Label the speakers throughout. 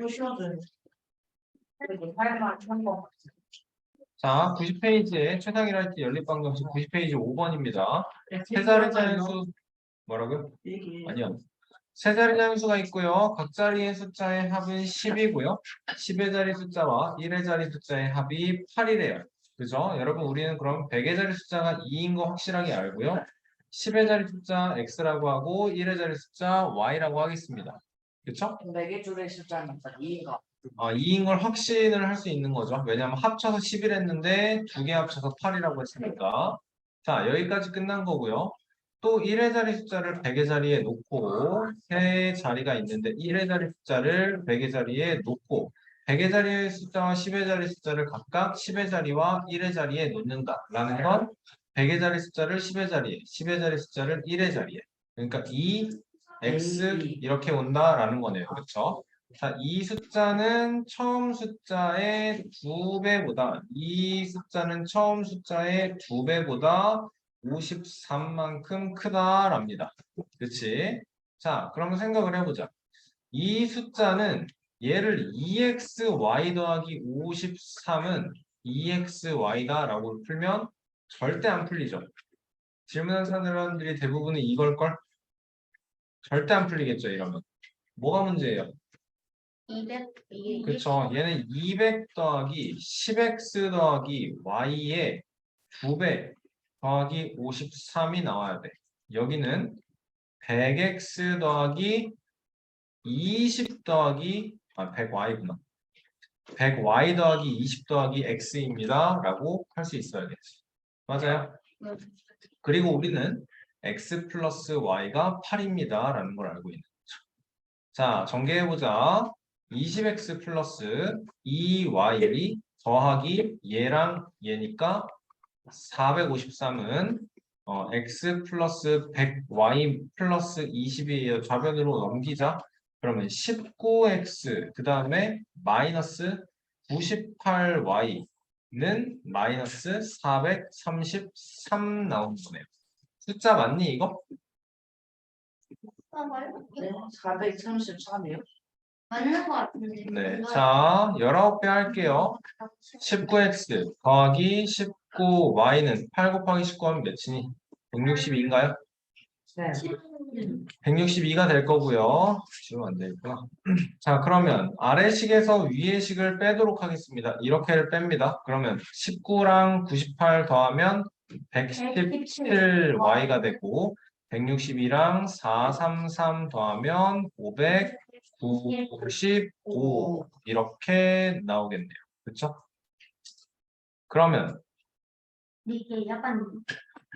Speaker 1: 쉬워져요. 그리고 8만 1000번.
Speaker 2: 자, 90페이지에 최상위랄지 연립방정식 90페이지 5번입니다. 세 자리 자연수 뭐라고요? 아니요. 세 자리 자연수가 있고요. 각 자리의 숫자의 합은 10이고요. 10의 자리 숫자와 1의 자리 숫자의 합이 8이래요. 그죠? 여러분 우리는 그럼 100의 자리 숫자가 2인 거 확실하게 알고요. 10의 자리 숫자 x라고 하고 1의 자리 숫자 y라고 하겠습니다. 그쵸?
Speaker 1: 4개 줄의 숫자는 2인가?
Speaker 2: 2인 걸 확신을 할 수 있는 거죠. 왜냐하면 합쳐서 10일 했는데 2개 합쳐서 8이라고 했으니까. 자, 여기까지 끝난 거고요. 또 1의 자리 숫자를 100의 자리에 놓고 3 자리가 있는데 1의 자리 숫자를 100의 자리에 놓고 100의 자리의 숫자와 10의 자리 숫자를 각각 10의 자리와 1의 자리에 놓는다라는 건 100의 자리 숫자를 10의 자리에, 10의 자리 숫자를 1의 자리에. 그러니까 2x 이렇게 온다라는 거네요. 그렇죠? 자, 이 숫자는 처음 숫자의 2배보다, 이 숫자는 처음 숫자의 2배보다 53만큼 크다랍니다. 그치? 자, 그러면 생각을 해보자. 이 숫자는 얘를 2xy 더하기 53은 2xy다라고 풀면 절대 안 풀리죠. 질문한 사람들이 대부분은 이걸걸? 절대 안 풀리겠죠, 이러면. 뭐가 문제예요?
Speaker 3: 200, 이게
Speaker 2: 그쵸. 얘는 200 더하기 10x 더하기 y의 2배 더하기 53이 나와야 돼. 여기는 100x 더하기 20 더하기 100y구나. 100y 더하기 20 더하기 x입니다. 라고 할 수 있어야겠지. 맞아요? 그리고 우리는 x 플러스 y가 8입니다. 라는 걸 알고 있는 거죠. 자, 전개해보자. 20x 플러스 2y 더하기 얘랑 얘니까 453은 x 플러스 100y 플러스 20이에요. 좌변으로 넘기자. 그러면 19x 그 다음에 마이너스 98y는 마이너스 433 나오는 거네요. 숫자 맞니 이거?
Speaker 1: 네, 433이요?
Speaker 3: 맞는 거 같은데.
Speaker 2: 네, 자 19배 할게요. 19x 더하기 19y는 8 곱하기 19하면 몇이니? 162인가요?
Speaker 1: 네.
Speaker 2: 162가 될 거고요. 지금 안 되겠구나. 자, 그러면 아래식에서 위의식을 빼도록 하겠습니다. 이렇게를 뺍니다. 그러면 19랑 98 더하면 117y가 되고 162랑 433 더하면 595 이렇게 나오겠네요. 그렇죠? 그러면
Speaker 3: 이게 약간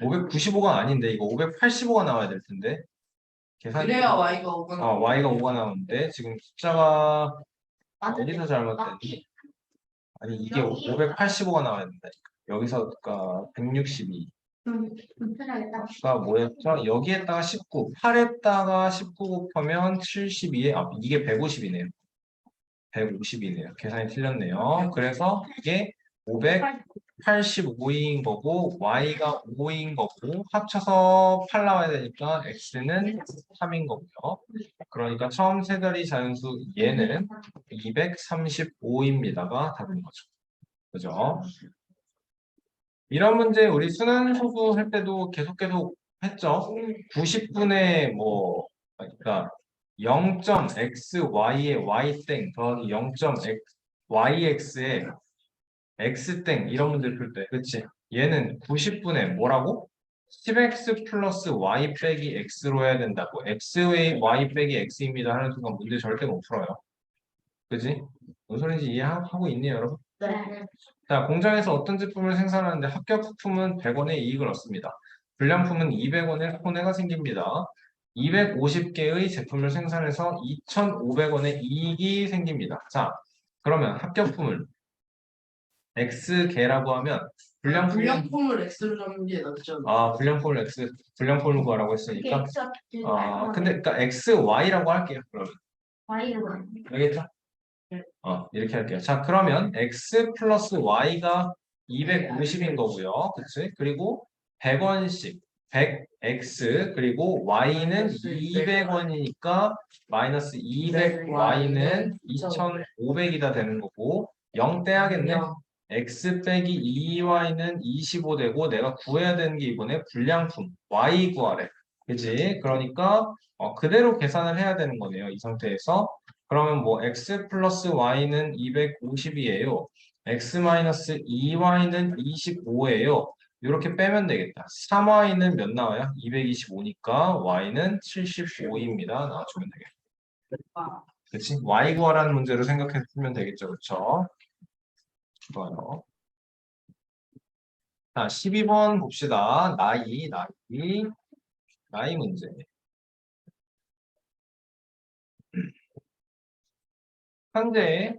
Speaker 2: 595가 아닌데 이거 585가 나와야 될 텐데 계산이
Speaker 1: 그래야 y가 5가
Speaker 2: y가 5가 나오는데 지금 숫자가
Speaker 3: 맞을
Speaker 2: 어디서
Speaker 3: 때
Speaker 2: 잘못됐니? 아니 이게 585가 나와야 된다. 여기서가 162가
Speaker 3: 불편하겠다.
Speaker 2: 뭐였죠? 여기에다가 19, 8에다가 19 곱하면 72에 이게 150이네요. 150이네요. 계산이 틀렸네요. 그래서 이게 585인 거고 y가 5인 거고 합쳐서 8 나와야 되니까 x는 3인 거고요. 그러니까 처음 세 자리 자연수 얘는 235입니다가 답인 거죠. 그죠? 이런 문제 우리 순환소수 할 때도 계속 했죠. 90분의 뭐 그러니까 0.xy의 y땡 더하기 0.yx의 x땡 이런 문제를 풀 때, 그치? 얘는 90분의 뭐라고? 10x 플러스 y 빼기 x로 해야 된다고. x의 y 빼기 x입니다 하는 순간 문제 절대 못 풀어요. 그치? 무슨 소리인지 이해하고 있니 여러분?
Speaker 3: 네.
Speaker 2: 자, 공장에서 어떤 제품을 생산하는데 합격 부품은 100원의 이익을 얻습니다. 불량품은 200원의 손해가 생깁니다. 250개의 제품을 생산해서 2,500원의 이익이 생깁니다. 자, 그러면 합격품을 X개라고 하면
Speaker 1: 불량품을 x로 잡는 게 낫죠.
Speaker 2: 불량품을 X, 불량품을 구하라고 했으니까 근데 그러니까 XY라고 할게요. 그러면
Speaker 3: Y는
Speaker 2: 알겠죠? 이렇게 할게요. 자, 그러면 X 플러스 Y가 250인 거고요. 그치? 그리고 100원씩 100x 그리고 y는 200원이니까 마이너스 200y는 2500이다 되는 거고 0 떼야겠네. x 빼기 2y는 25 되고 내가 구해야 되는 게 이번에 불량품 y 구하래. 그지? 그러니까 그대로 계산을 해야 되는 거네요. 이 상태에서. 그러면 뭐 x 플러스 y는 250이에요. x 마이너스 2y는 25예요. 이렇게 빼면 되겠다. 3y는 몇 나와요? 225니까 y는 75입니다. 나와주면 되겠다. 그치? y 구하라는 문제로 생각해 보면 되겠죠. 그쵸? 좋아요. 자, 12번 봅시다. 나이 문제. 현재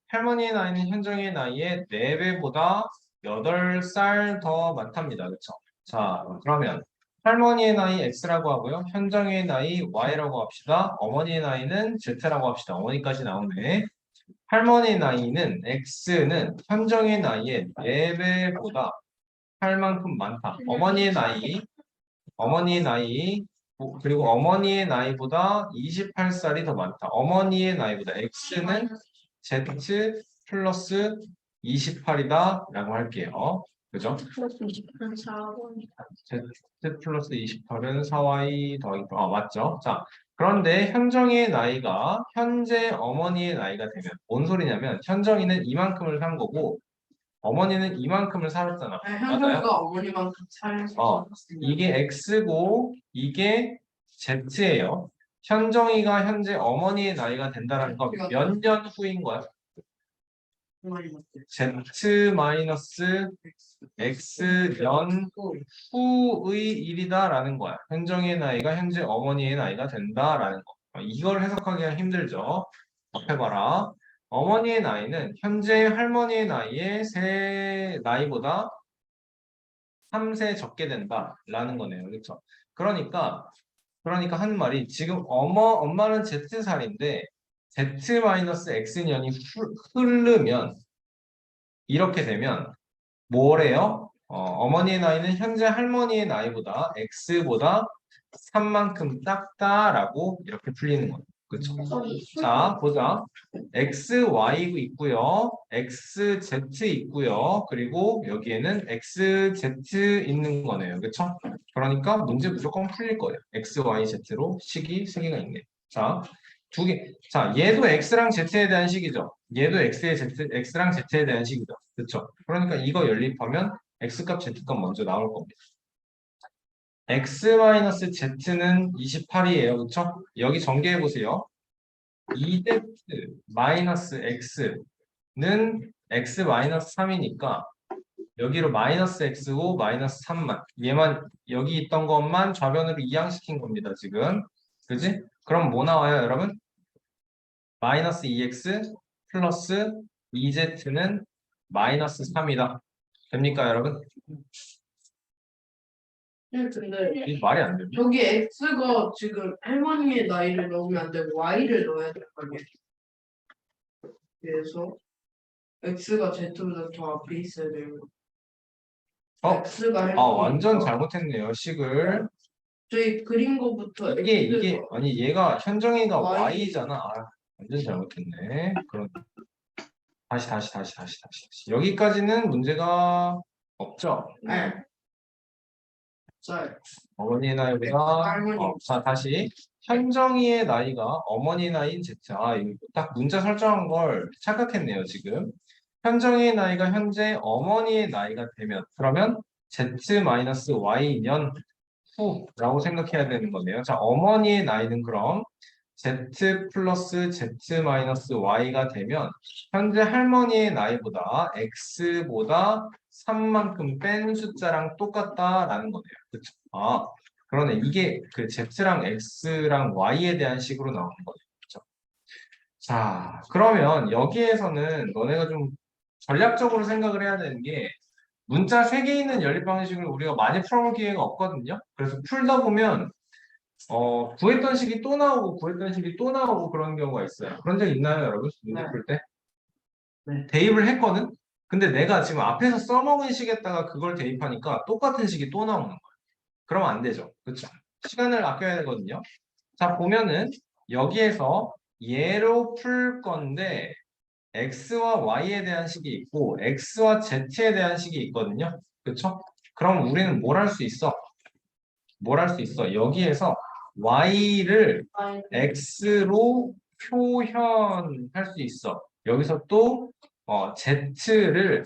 Speaker 2: 할머니의 나이는 현정의 나이의 4배보다 8살 더 많답니다. 그쵸? 자, 그러면 할머니의 나이 X라고 하고요. 현정의 나이 Y라고 합시다. 어머니의 나이는 Z라고 합시다. 어머니까지 나오네. 할머니의 나이는 X는 현정의 나이의 4배보다 할 만큼 많다. 어머니의 나이, 그리고 어머니의 나이보다 28살이 더 많다. 어머니의 나이보다 X는 Z 플러스 28이다 라고 할게요. 그죠?
Speaker 3: 플러스 20분 4원.
Speaker 2: Z 플러스 28은 4Y 더하기 맞죠? 자, 그런데 현정이의 나이가 현재 어머니의 나이가 되면 뭔 소리냐면 현정이는 이만큼을 산 거고 어머니는 이만큼을 살았잖아. 맞아요?
Speaker 1: 현정이가 어머니만큼 살았으니까.
Speaker 2: 이게 X고 이게 Z예요. 현정이가 현재 어머니의 나이가 된다는 건 몇 년 후인 거야? Z 마이너스 X 년 후의 일이다라는 거야. 현정이의 나이가 현재 어머니의 나이가 된다라는 거. 이걸 해석하기가 힘들죠. 해봐라. 어머니의 나이는 현재 할머니의 나이보다 3세 적게 된다라는 거네요. 그렇죠? 그러니까 하는 말이 지금 엄마는 Z살인데 Z-X년이 흐르면 이렇게 되면 뭐래요? 어머니의 나이는 현재 할머니의 나이보다 X보다 3만큼 작다라고 이렇게 풀리는 거예요. 그렇죠? 자, 보자. XY 있고요. XZ 있고요. 그리고 여기에는 XZ 있는 거네요. 그렇죠? 그러니까 문제 무조건 풀릴 거예요. XYZ로 식이 3개가 있네. 자, 자, 얘도 X랑 Z에 대한 식이죠. 얘도 X랑 Z에 대한 식이죠. 그렇죠? 그러니까 이거 연립하면 X값, Z값 먼저 나올 겁니다. X-Z는 28이에요. 그렇죠? 여기 전개해 보세요. 2Z-X는 X-3이니까 여기로 마이너스 X고 마이너스 3만 얘만 여기 있던 것만 좌변으로 이항시킨 겁니다. 지금 그지? 그럼 뭐 나와요 여러분? 마이너스 2X 플러스 2Z는 마이너스 3이다. 됩니까 여러분?
Speaker 1: 네, 근데
Speaker 2: 이 말이 안 되죠.
Speaker 1: 여기 X가 지금 할머니의 나이를 넣으면 안 되고 Y를 넣어야 될 거 아니에요. 그래서 X가 Z보다 더 앞에 있어야 돼요. X가 할머니.
Speaker 2: 완전 잘못했네요. 식을.
Speaker 1: 저희 그린 거부터
Speaker 2: 이게 아니 얘가 현정이가
Speaker 1: Y.
Speaker 2: Y잖아. 완전 잘못했네. 그럼 다시. 여기까지는 문제가 없죠.
Speaker 1: 네. 자,
Speaker 2: 어머니의 나이보다
Speaker 1: 할머니.
Speaker 2: 자 다시 현정이의 나이가 어머니 나이인 Z. 이거 딱 문자 설정한 걸 착각했네요 지금. 현정이의 나이가 현재 어머니의 나이가 되면 그러면 Z-Y 년 후라고 생각해야 되는 거네요. 자 어머니의 나이는 그럼 Z 플러스 Z-Y가 되면 현재 할머니의 나이보다 X보다 3만큼 뺀 숫자랑 똑같다라는 거네요. 그렇죠? 그러네. 이게 그 Z랑 X랑 Y에 대한 식으로 나오는 거예요. 그렇죠? 자, 그러면 여기에서는 너네가 좀 전략적으로 생각을 해야 되는 게 문자 3개 있는 연립 방식을 우리가 많이 풀어볼 기회가 없거든요. 그래서 풀다 보면 구했던 식이 또 나오고 그런 경우가 있어요. 그런 적 있나요, 여러분? 문제
Speaker 1: 네.
Speaker 2: 풀 때?
Speaker 1: 네.
Speaker 2: 대입을 했거든? 근데 내가 지금 앞에서 써먹은 식에다가 그걸 대입하니까 똑같은 식이 또 나오는 거야. 그러면 안 되죠. 그렇죠? 시간을 아껴야 되거든요. 자, 보면은 여기에서 얘로 풀 건데 x와 y에 대한 식이 있고 x와 z에 대한 식이 있거든요. 그렇죠? 그럼 우리는 뭘 할 수 있어? 뭘 할 수 있어? 여기에서 y를 x로 표현할 수 있어. 여기서 또 z를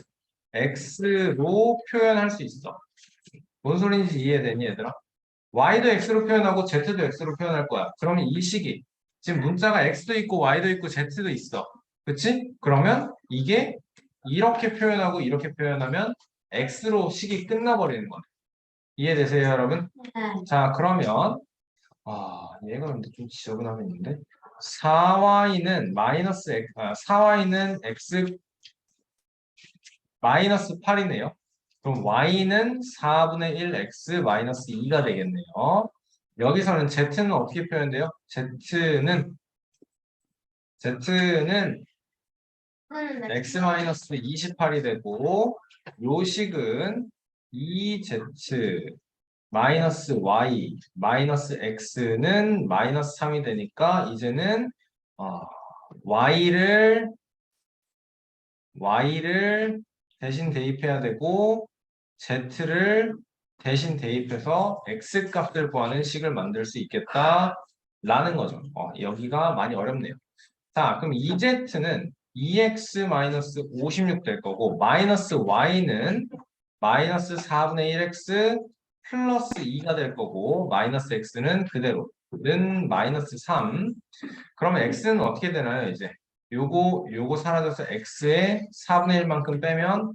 Speaker 2: x로 표현할 수 있어. 뭔 소리인지 이해되니 얘들아? y도 x로 표현하고 z도 x로 표현할 거야. 그러면 이 식이 지금 문자가 x도 있고 y도 있고 z도 있어. 그치? 그러면 이게 이렇게 표현하고 이렇게 표현하면 x로 식이 끝나버리는 거야. 이해되세요, 여러분?
Speaker 3: 네.
Speaker 2: 자, 그러면 얘가 근데 좀 지저분하게 있는데 4y는 마이너스 4y는 x 마이너스 8이네요. 그럼 y는 4분의 1 x 마이너스 2가 되겠네요. 여기서는 z는 어떻게 표현돼요? z는 x 마이너스 28이 되고 요 식은 2z 마이너스 y 마이너스 x는 마이너스 3이 되니까 이제는 y를 대신 대입해야 되고 z를 대신 대입해서 x 값을 구하는 식을 만들 수 있겠다라는 거죠. 여기가 많이 어렵네요. 자, 그럼 2z는 2x-56 될 거고 마이너스 y는 마이너스 4분의 1x 플러스 2가 될 거고 마이너스 x는 그대로는 마이너스 3. 그러면 x는 어떻게 되나요? 이제 요거 사라져서 x의 4분의 1만큼 빼면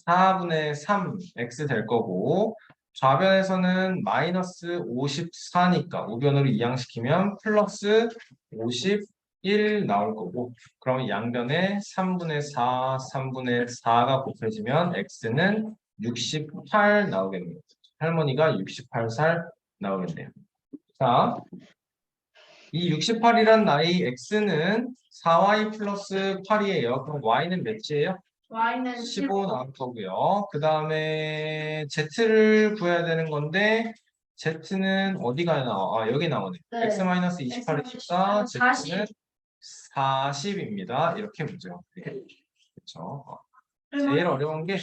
Speaker 2: 4분의 3 x 될 거고 좌변에서는 마이너스 54니까 우변으로 이항시키면 플러스 51 나올 거고 그러면 양변에 3분의 4, 3분의 4가 곱해지면 x는 68 나오겠네요. 할머니가 68살 나오겠네요. 자, 이 68이란 나이 x는 4y 플러스 8이에요. 그럼 y는 몇이에요?
Speaker 3: y는
Speaker 2: 15 나올 거고요. 그 다음에 z를 구해야 되는 건데 z는 어디가 나와? 여기 나오네.
Speaker 3: 네.
Speaker 2: x-28이 14, z는 40입니다. 이렇게 문제가 그렇죠. 제일 어려운 게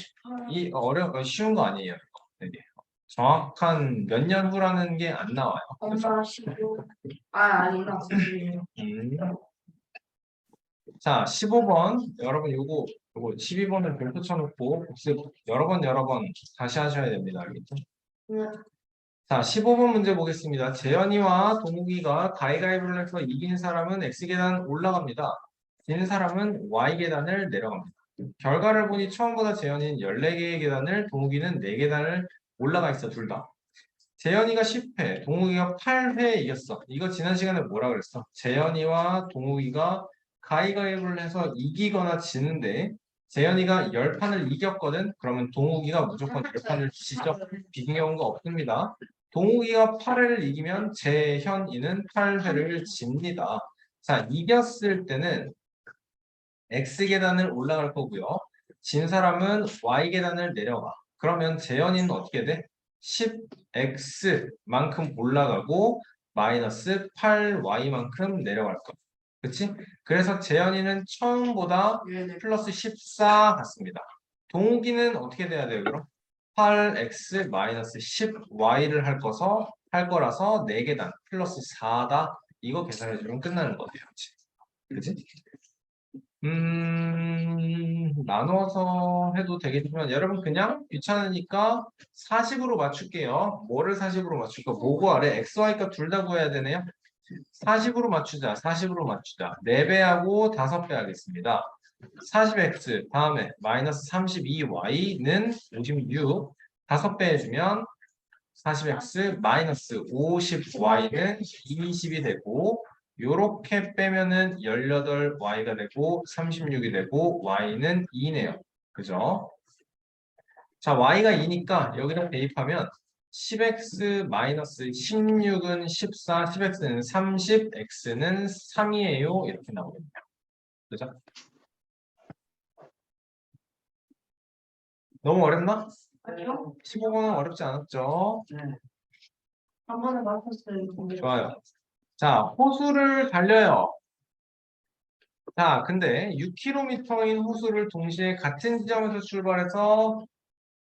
Speaker 2: 쉬운 거 아니에요. 이게. 정확한 몇 년 후라는 게 안 나와요. 그렇죠?
Speaker 3: 엄마 15. 아니다.
Speaker 2: 자, 15번. 여러분, 요거 12번을 별표 쳐놓고 복습 여러 번 다시 하셔야 됩니다. 알겠죠?
Speaker 3: 네.
Speaker 2: 자, 15번 문제 보겠습니다. 재현이와 동욱이가 가위가위보를 해서 이긴 사람은 X계단 올라갑니다. 지는 사람은 Y계단을 내려갑니다. 결과를 보니 처음보다 재현이는 14개의 계단을, 동욱이는 4계단을 올라가 있어, 둘 다. 재현이가 10회, 동욱이가 8회 이겼어. 이거 지난 시간에 뭐라 그랬어? 재현이와 동욱이가 가위가위보를 해서 이기거나 지는데 재현이가 10판을 이겼거든? 그러면 동욱이가 무조건 10판을 지죠? 비긴 경우가 없습니다. 동욱이가 8회를 이기면 재현이는 8회를 집니다. 자, 이겼을 때는 X계단을 올라갈 거고요. 진 사람은 Y계단을 내려가. 그러면 재현이는 어떻게 돼? 10X만큼 올라가고 마이너스 8Y만큼 내려갈 거. 그치? 그래서 재현이는 처음보다 플러스 14 같습니다. 동욱이는 어떻게 돼야 돼요, 그럼? 8x 마이너스 10y를 할 거라서 4계단 플러스 4다. 이거 계산해주면 끝나는 거예요. 그치? 나눠서 해도 되겠지만 여러분 그냥 귀찮으니까 40으로 맞출게요. 뭐를 40으로 맞출까? 뭐고 아래 xy가 둘 다 구해야 되네요. 40으로 맞추자. 40으로 맞추자. 4배하고 5배 하겠습니다. 40x 다음에 마이너스 32y는 56 5배 해주면 40x 마이너스 50y는 20이 되고 요렇게 빼면은 18y가 되고 36이 되고 y는 2네요. 그죠? 자, y가 2니까 여기다 대입하면 10x 마이너스 16은 14, 10x는 30, x는 3이에요. 이렇게 나오겠네요. 그죠? 너무 어렵나?
Speaker 1: 아니요.
Speaker 2: 15번은 어렵지 않았죠?
Speaker 1: 네.
Speaker 3: 한 번에 맞췄어요.
Speaker 2: 좋아요. 자, 호수를 달려요. 자, 근데 6km인 호수를 동시에 같은 지점에서 출발해서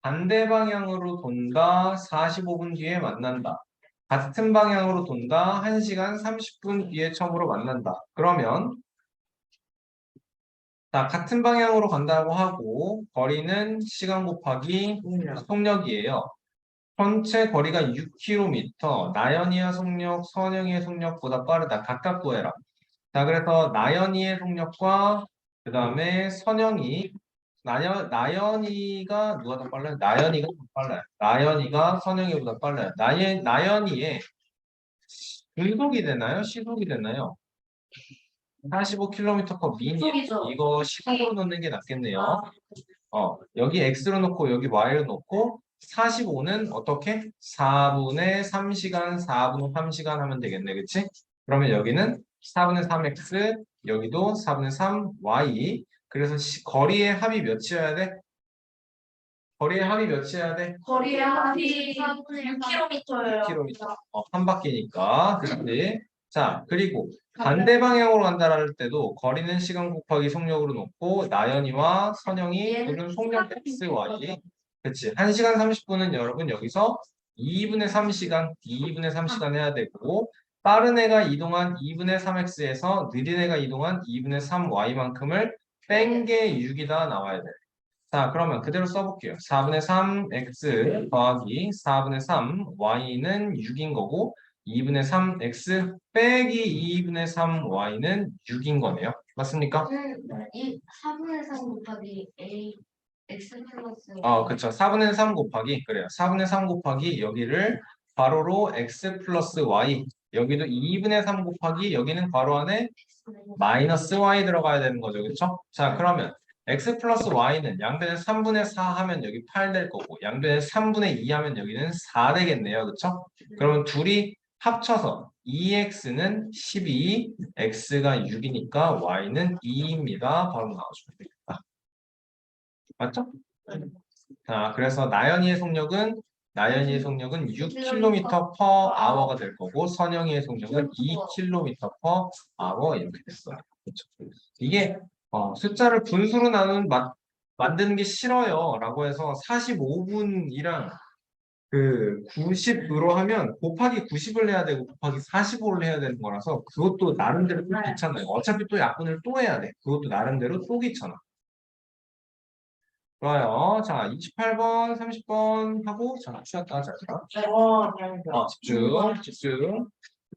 Speaker 2: 반대 방향으로 돈다. 45분 뒤에 만난다. 같은 방향으로 돈다. 1시간 30분 뒤에 처음으로 만난다. 그러면 자, 같은 방향으로 간다고 하고 거리는 시간 곱하기 속력이에요. 전체 거리가 6km. 나연이의 속력, 선영이의 속력보다 빠르다. 각각 구해라. 자, 그래서 나연이의 속력과 그 다음에 선영이 나연이가 누가 더 빨라요? 나연이가 더 빨라요. 나연이가 선영이보다 빨라요. 나연이의 중속이 되나요? 시속이 되나요? 45km/min
Speaker 3: 시속이죠.
Speaker 2: 이거 시속으로 넣는 게 낫겠네요.
Speaker 3: 아,
Speaker 2: 여기 x로 놓고 여기 y로 놓고 45는 어떻게? 4분의 3시간 4분의 3시간 하면 되겠네. 그치? 그러면 여기는 4분의 3x 여기도 4분의 3y 그래서 거리의 합이 몇이어야 돼? 거리의 합이 몇이어야 돼?
Speaker 3: 거리의 합이 6km예요.
Speaker 2: 6km. 한 바퀴니까. 그치? 자, 그리고 반대 방향으로 간다 할 때도 거리는 시간 곱하기 속력으로 놓고 나연이와 선영이 둘은 속력 x, y. 그치? 1시간 30분은 여러분 여기서 2분의 3시간, 2분의 3시간 해야 되고 빠른 애가 이동한 2분의 3x에서 느린 애가 이동한 2분의 3y만큼을 뺀 게 6이다 나와야 돼. 자, 그러면 그대로 써볼게요. 4분의 3x 더하기 4분의 3y는 6인 거고 2분의 3x 빼기 2분의 3y는 6인 거네요. 맞습니까?
Speaker 3: 이 4분의 3 곱하기 A X 플러스
Speaker 2: 그쵸. 4분의 3 곱하기 그래요. 4분의 3 곱하기 여기를 괄호로 x 플러스 y 여기도 2분의 3 곱하기 여기는 괄호 안에 마이너스 y 들어가야 되는 거죠. 그쵸? 자, 그러면 x 플러스 y는 양변에 3분의 4 하면 여기 8 될 거고 양변에 3분의 2 하면 여기는 4 되겠네요. 그쵸? 그러면 둘이 합쳐서 2x는 12, x가 6이니까 y는 2입니다. 바로 나와주면 되겠다. 맞죠? 자, 그래서 나연이의 속력은 6km/h가 될 거고 선영이의 속력은 2km/h 이렇게 됐어요. 그렇죠? 이게 숫자를 분수로 만드는 게 싫어요라고 해서 45분이랑 그 90으로 하면 곱하기 90을 해야 되고 곱하기 45를 해야 되는 거라서 그것도 나름대로 또 귀찮아요. 어차피 또 약분을 또 해야 돼. 그것도 나름대로 또 귀찮아. 좋아요. 자, 28번, 30번 하고, 자, 쉬었다, 자, 집중.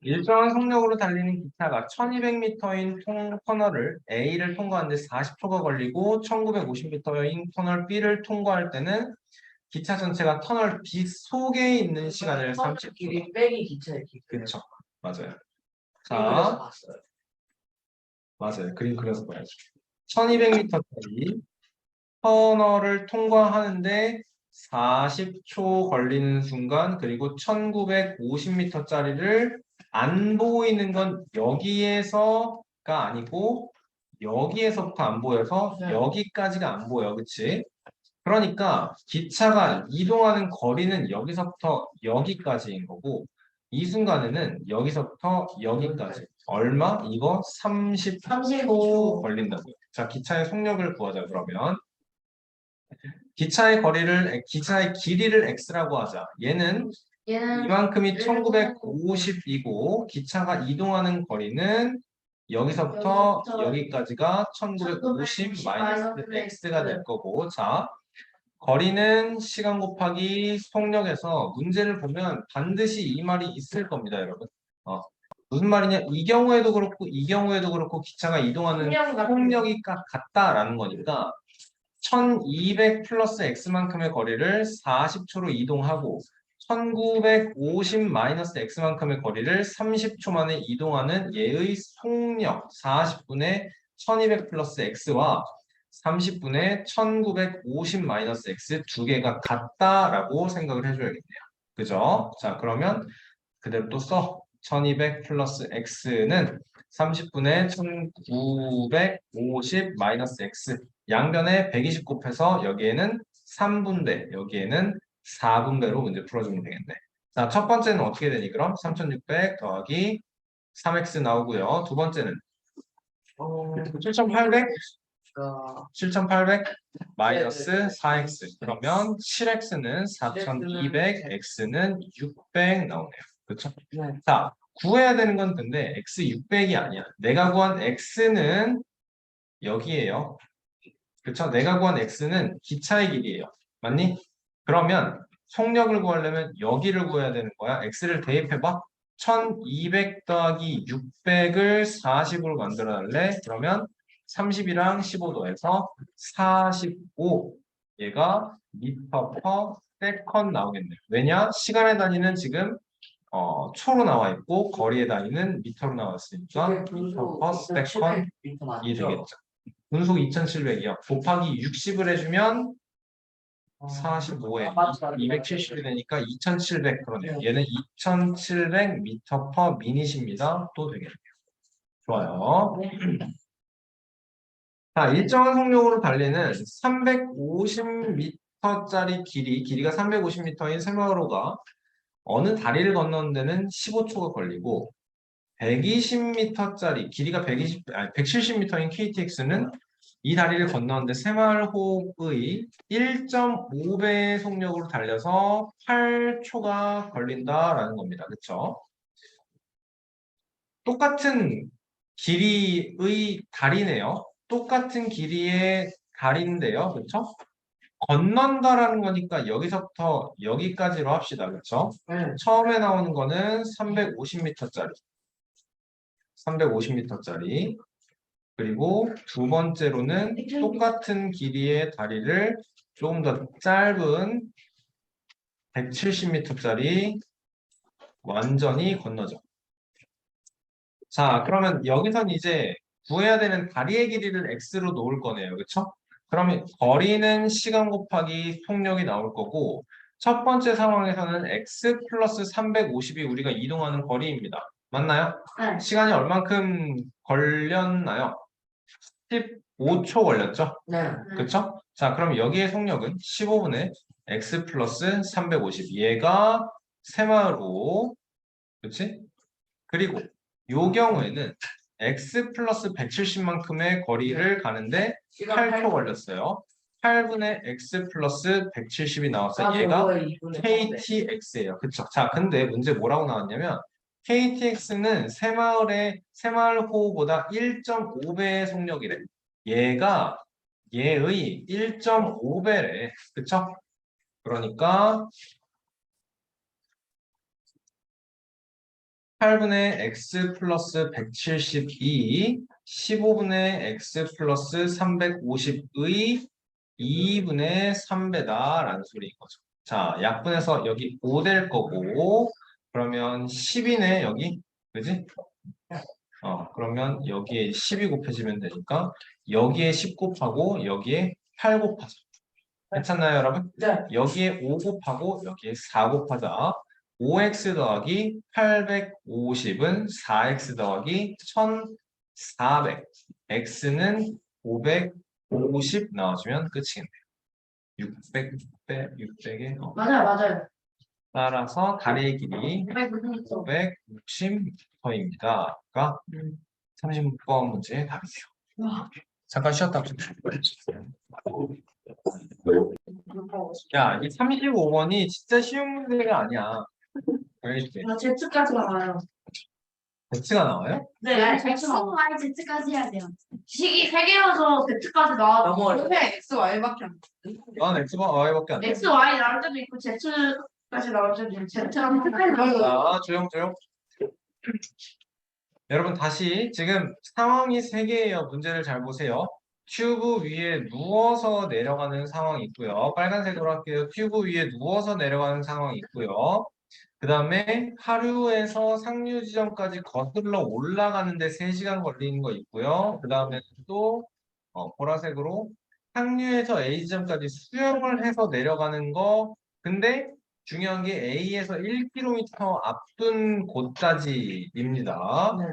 Speaker 2: 일정한 속력으로 달리는 기차가 1200m인 터널을 A를 통과하는데 40초가 걸리고 1950m인 터널 B를 통과할 때는 기차 전체가 터널 B 속에 있는 시간을 30초.
Speaker 1: 길이 빼기 기차의 길.
Speaker 2: 그쵸. 맞아요.
Speaker 1: 그래서
Speaker 2: 자,
Speaker 1: 봤어요.
Speaker 2: 맞아요. 그림 그려서 봐야죠. 1200m짜리 터널을 통과하는데 40초 걸리는 순간 그리고 1950m짜리를 안 보이는 건 여기에서가 아니고 여기에서부터 안 보여서 여기까지가 안 보여. 그치? 그러니까 기차가 이동하는 거리는 여기서부터 여기까지인 거고 이 순간에는 여기서부터 여기까지 얼마? 이거 30초 걸린다고요. 자, 기차의 속력을 구하자 그러면 기차의 길이를 x라고 하자. 얘는 이만큼이 1950이고 기차가 이동하는 거리는 여기서부터 여기까지가 1950 마이너스 x가 될 거고 자 거리는 시간 곱하기 속력에서 문제를 보면 반드시 이 말이 있을 겁니다, 여러분. 무슨 말이냐? 이 경우에도 그렇고 기차가 이동하는 속력이 같다라는 거니까 1200 플러스 x만큼의 거리를 40초로 이동하고 1950 마이너스 x만큼의 거리를 30초 만에 이동하는 얘의 속력 40분의 1200 플러스 x와 30분의 1950 마이너스 x 두 개가 같다라고 생각을 해줘야겠네요. 그죠? 자, 그러면 그대로 또 써. 1200 플러스 x는 30분의 1950 마이너스 x 양변에 120 곱해서 여기에는 3분배, 여기에는 4분배로 문제 풀어주면 되겠네. 자, 첫 번째는 어떻게 되니? 그럼 3600 더하기 3x 나오고요. 두 번째는 7800? 7800 마이너스 4x. 그러면 7x는 4200, x는 600 나오네요. 그렇죠?
Speaker 1: 네.
Speaker 2: 자, 구해야 되는 건 근데 x 600이 아니야. 내가 구한 x는 여기에요. 그렇죠? 내가 구한 x는 기차의 길이에요. 맞니? 그러면 속력을 구하려면 여기를 구해야 되는 거야. x를 대입해봐. 1200 더하기 600을 40으로 만들어 달래. 그러면 30이랑 15도에서 45. 얘가 미터 퍼 세컨 나오겠네요. 왜냐? 시간의 단위는 지금 초로 나와 있고 거리의 단위는 미터로 나왔으니까 미터 퍼 세컨이 되겠죠. 분속 2700이요. 곱하기 60을 해주면 45에 270이 되니까 2700 그러네요. 얘는 2700 미터 퍼 미닛입니다. 또 되겠네요. 좋아요. 자, 일정한 속력으로 달리는 350m짜리 길이가 350m인 새마을호가 어느 다리를 건너는 데는 15초가 걸리고 120m짜리 길이가 170m인 KTX는 이 다리를 건너는데 새마을호의 1.5배의 속력으로 달려서 8초가 걸린다라는 겁니다. 그렇죠? 똑같은 길이의 다리네요. 똑같은 길이의 다리인데요. 그렇죠? 건넌다라는 거니까 여기서부터 여기까지로 합시다. 그렇죠?
Speaker 1: 네.
Speaker 2: 처음에 나오는 거는 350m짜리. 350m짜리. 그리고 두 번째로는 똑같은 길이의 다리를 조금 더 짧은 170m짜리 완전히 건너죠. 자, 그러면 여기선 이제 구해야 되는 다리의 길이를 x로 놓을 거네요. 그렇죠? 그러면 거리는 시간 곱하기 속력이 나올 거고 첫 번째 상황에서는 x 플러스 350이 우리가 이동하는 거리입니다. 맞나요?
Speaker 3: 네.
Speaker 2: 시간이 얼만큼 걸렸나요? 15초 걸렸죠?
Speaker 1: 네.
Speaker 2: 그쵸? 자, 그럼 여기의 속력은 15분의 x 플러스 350. 얘가 새마을호. 그치? 그리고 요 경우에는 x 플러스 170만큼의 거리를 가는데 8초 걸렸어요. 8분의 x 플러스 170이 나왔어요. 얘가 KTX예요. 그쵸? 자, 근데 문제 뭐라고 나왔냐면 KTX는 새마을호보다 1.5배의 속력이래. 얘가 얘의 1.5배래. 그쵸? 그러니까 8분의 x 플러스 172, 15분의 x 플러스 350의 2분의 3배다라는 소리인 거죠. 자, 약분해서 여기 5 될 거고, 그러면 10이네, 여기. 그지? 그러면 여기에 10이 곱해지면 되니까, 여기에 10 곱하고, 여기에 8 곱하자. 괜찮나요, 여러분?
Speaker 1: 네.
Speaker 2: 여기에 5 곱하고, 여기에 4 곱하자. 5x 더하기 850은 4x 더하기 1400. x는 550 나와주면 끝이겠네요. 600에
Speaker 3: 맞아요.
Speaker 2: 따라서 다리의 길이
Speaker 3: 100m.
Speaker 2: 560m입니다. 그러니까 30번 문제의 답이에요. 잠깐 쉬었다 합시다. 야, 이 35번이 진짜 쉬운 문제가 아니야. 알겠지?
Speaker 1: Z까지 나와요.
Speaker 2: X가 나와요?
Speaker 3: 네, X와 Z까지 해야 돼요. 식이 3개여서 Z까지 나와요.
Speaker 1: 근데 X, Y밖에 안 돼.
Speaker 2: 난 X가 Y밖에 안 돼.
Speaker 3: X, Y 나올 때도 있고 Z까지 나올 때도 있고 Z랑 Z까지 나올 때도 있고.
Speaker 2: 자, 조용. 여러분 다시 지금 상황이 3개예요. 문제를 잘 보세요. 튜브 위에 누워서 내려가는 상황이 있고요. 빨간색으로 할게요. 튜브 위에 누워서 내려가는 상황이 있고요. 그 다음에 하류에서 상류 지점까지 거슬러 올라가는데 3시간 걸리는 거 있고요. 그 다음에 또 보라색으로 상류에서 A 지점까지 수영을 해서 내려가는 거. 근데 중요한 게 A에서 1km 앞둔 곳까지입니다.
Speaker 1: 네.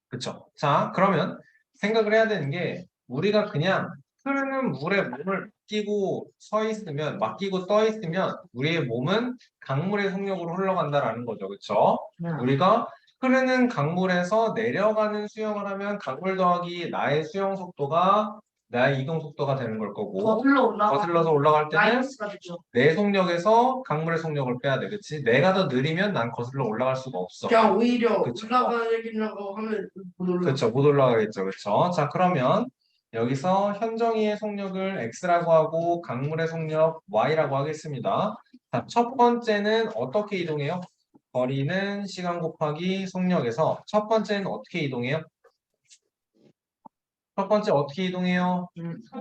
Speaker 2: 그쵸? 자, 그러면 생각을 해야 되는 게 우리가 그냥 흐르는 물에 몸을 맡기고 떠 있으면 우리의 몸은 강물의 속력으로 흘러간다라는 거죠. 그렇죠? 우리가 흐르는 강물에서 내려가는 수영을 하면 강물 더하기 나의 수영 속도가 나의 이동 속도가 되는 걸 거고 거슬러서 올라갈 때는
Speaker 1: 마이너스가 되죠.
Speaker 2: 내 속력에서 강물의 속력을 빼야 돼. 그치? 내가 더 느리면 난 거슬러 올라갈 수가 없어.
Speaker 1: 그냥 오히려
Speaker 2: 그쵸.
Speaker 1: 올라가려고 하면 못 올라.
Speaker 2: 그렇죠. 못 올라가겠죠. 그렇죠. 자, 그러면 여기서 현정이의 속력을 x라고 하고 강물의 속력 y라고 하겠습니다. 자, 첫 번째는 어떻게 이동해요? 거리는 시간 곱하기 속력에서 첫 번째는 어떻게 이동해요? 첫 번째 어떻게 이동해요?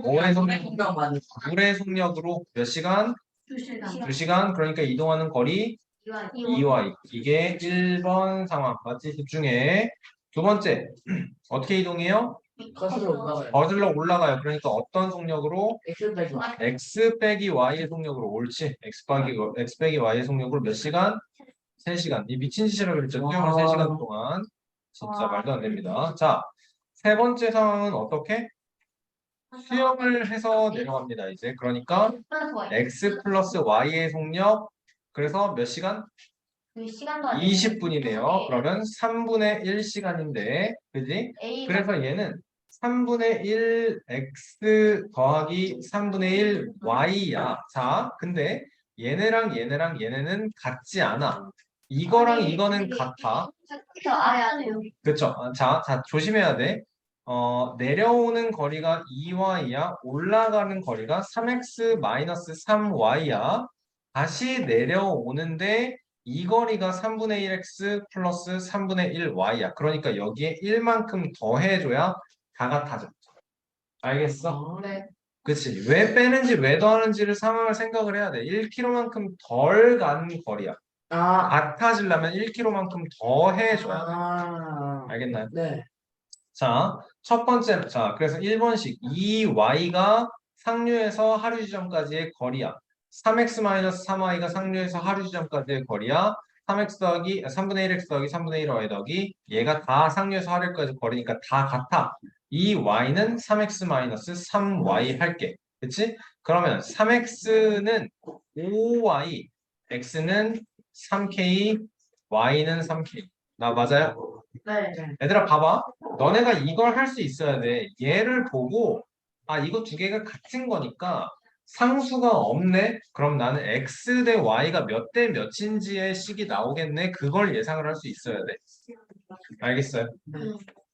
Speaker 2: 뭐의 속력? 물의 속력으로 몇 시간?
Speaker 3: 2시간.
Speaker 2: 2시간. 그러니까 이동하는 거리 2y. 이게 1번 상황. 맞지? 집중해. 두 번째, 어떻게 이동해요?
Speaker 1: 거슬러 올라가요.
Speaker 2: 거슬러 올라가요. 그러니까 어떤 속력으로?
Speaker 1: X 빼기 Y.
Speaker 2: x 빼기 y의 속력으로. 옳지. x 빼기 y의 속력으로 몇 시간? 3시간. 이 미친 짓이라고 그랬죠. 수영을 3시간 동안. 진짜 말도 안 됩니다. 자, 세 번째 상황은 어떻게? 수영을 해서 내려갑니다. 이제 그러니까 x 플러스 y의 속력. 그래서 몇 시간? 20분이네요. 그러면 3분의 1시간인데, 그지? 그래서 얘는 3분의 1 x 더하기 3분의 1 y야. 자, 근데 얘네는 같지 않아. 이거랑 이거는 같아. 그렇죠. 자, 조심해야 돼. 내려오는 거리가 2y야. 올라가는 거리가 3x-3y야. 다시 내려오는데 이 거리가 3분의 1x 플러스 3분의 1y야. 그러니까 여기에 1만큼 더해줘야 다 같아져. 알겠어?
Speaker 1: 네.
Speaker 2: 그치? 왜 빼는지 왜 더하는지를 상황을 생각을 해야 돼. 1km만큼 덜 간 거리야.
Speaker 1: 아.
Speaker 2: 같아지려면 1km만큼 더해줘야 돼.
Speaker 1: 아.
Speaker 2: 알겠나요?
Speaker 1: 네.
Speaker 2: 자, 첫 번째, 자, 그래서 1번식 이 y가 상류에서 하류 지점까지의 거리야. 3x-3y가 상류에서 하류 지점까지의 거리야. 3x 더하기 3분의 1x 더하기 3분의 1y 더하기 얘가 다 상류에서 하류까지 거리니까 다 같아. 이 y는 3x-3y 할게. 그치? 그러면 3x는 5y, x는 3k, y는 3k. 나 맞아요?
Speaker 1: 네.
Speaker 2: 얘들아 봐봐. 너네가 이걸 할 수 있어야 돼. 얘를 보고 아 이거 두 개가 같은 거니까 상수가 없네. 그럼 나는 x 대 y가 몇 대 몇인지의 식이 나오겠네. 그걸 예상을 할 수 있어야 돼. 알겠어요?
Speaker 1: 네.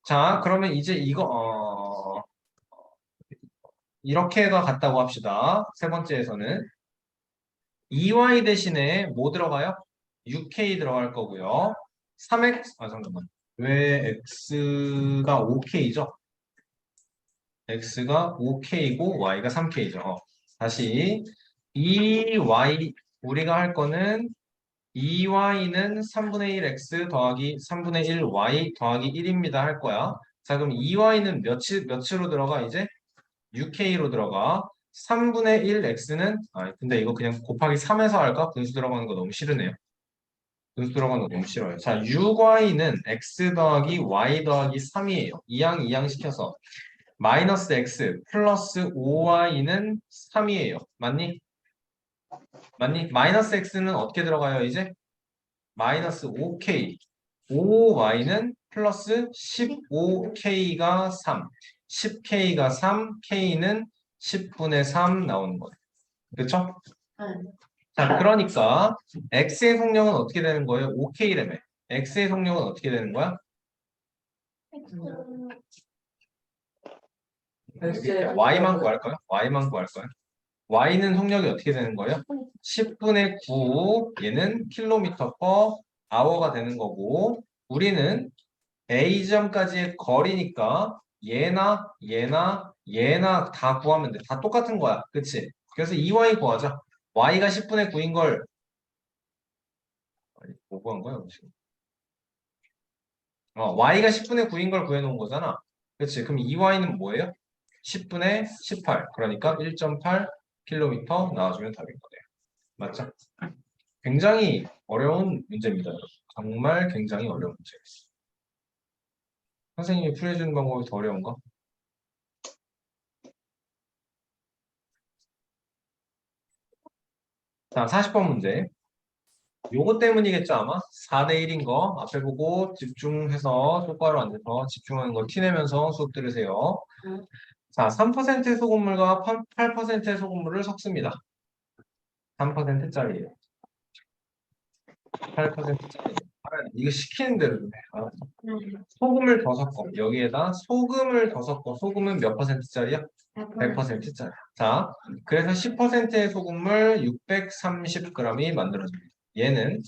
Speaker 2: 자 그러면 이제 이거 이렇게가 같다고 합시다. 세 번째에서는 2y 대신에 뭐 들어가요? 6k 들어갈 거고요. 3x 잠깐만. 왜 x가 5k죠? x가 5k고 y가 3k죠. 다시 2y 우리가 할 거는 2y는 3분의 1x 더하기 3분의 1y 더하기 1입니다 할 거야. 자 그럼 2y는 몇으로 들어가 이제? 6k로 들어가. 3분의 1x는 근데 이거 그냥 곱하기 3에서 할까? 분수 들어가는 거 너무 싫으네요. 분수 들어가는 거 너무 싫어요. 자 6y는 x 더하기 y 더하기 3이에요. 이양 시켜서 마이너스 x 플러스 5y는 3이에요. 맞니? 맞니? 마이너스 x는 어떻게 들어가요 이제? 마이너스 5k 5y는 플러스 15k가 3 10k가 3 k는 10분의 3 나오는 거예요. 그쵸?
Speaker 1: 네.
Speaker 2: 자 그러니까 x의 속력은 어떻게 되는 거예요? 5k라며. x의 속력은 어떻게 되는 거야? y만 구할까요? y만 구할까요? y는 속력이 어떻게 되는 거예요? 10분의 9 얘는 킬로미터 퍼 아워가 되는 거고 우리는 A 지점까지의 거리니까 얘나 다 구하면 돼. 다 똑같은 거야. 그치? 그래서 2y 구하자. y가 10분의 9인 걸 뭐 구한 거야? 지금? y가 10분의 9인 걸 구해놓은 거잖아. 그치? 그럼 2y는 뭐예요? 10분의 18. 그러니까 1.8km 나와주면 답인 거네요. 맞죠? 굉장히 어려운 문제입니다. 여러분. 정말 굉장히 어려운 문제예요. 선생님이 풀어주는 방법이 더 어려운가? 자, 40번 문제. 요거 때문이겠죠, 아마? 4대 1인 거 앞에 보고 집중해서 똑바로 앉아서 집중하는 거 티내면서 수업 들으세요.
Speaker 3: 응.
Speaker 2: 자, 3%의 소금물과 8%의 소금물을 섞습니다. 3%짜리예요. 8%짜리. 이거 시키는 대로 좀 해. 소금을 더 섞어. 여기에다 소금을 더 섞어. 소금은 몇 퍼센트짜리야? 100%짜리. 자, 그래서 10%의 소금물 630g이 만들어집니다. 얘는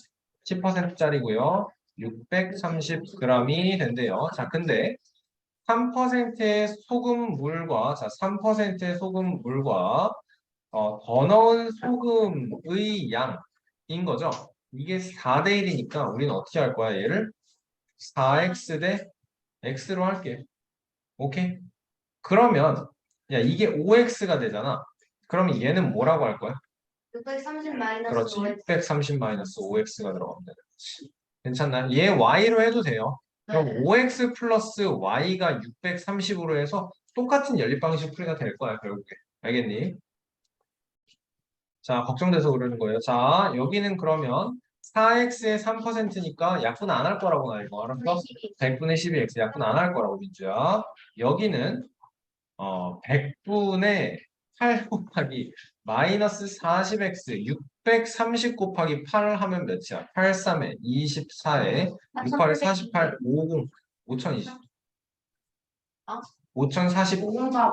Speaker 2: 10%짜리고요. 630g이 된대요. 자, 근데 3%의 소금물과 3%의 소금물과 더 넣은 소금의 양인 거죠. 이게 4대 1이니까 우리는 어떻게 할 거야? 얘를 4x 대 x로 할게. 오케이? 그러면 야 이게 5x가 되잖아. 그러면 얘는 뭐라고 할 거야?
Speaker 3: 630 마이너스
Speaker 2: 그렇지.
Speaker 3: 5.
Speaker 2: 630 마이너스 5x가 들어가면 되는 거지. 괜찮나요? 얘 y로 해도 돼요. 그럼 5x 플러스 y가 630으로 해서 똑같은 연립 방식 풀이가 될 거야, 결국에. 알겠니? 자, 걱정돼서 그러는 거예요. 자, 여기는 그러면 4x의 3%니까 약분 안 할 거라고 나 이거 알았어? 100분의 12x 약분 안 할 거라고 민주야. 여기는 100분의 8 곱하기 마이너스 40x 630 곱하기 8 하면 몇이야? 8, 3에 24에 6, 8, 48, 50, 5020. 5040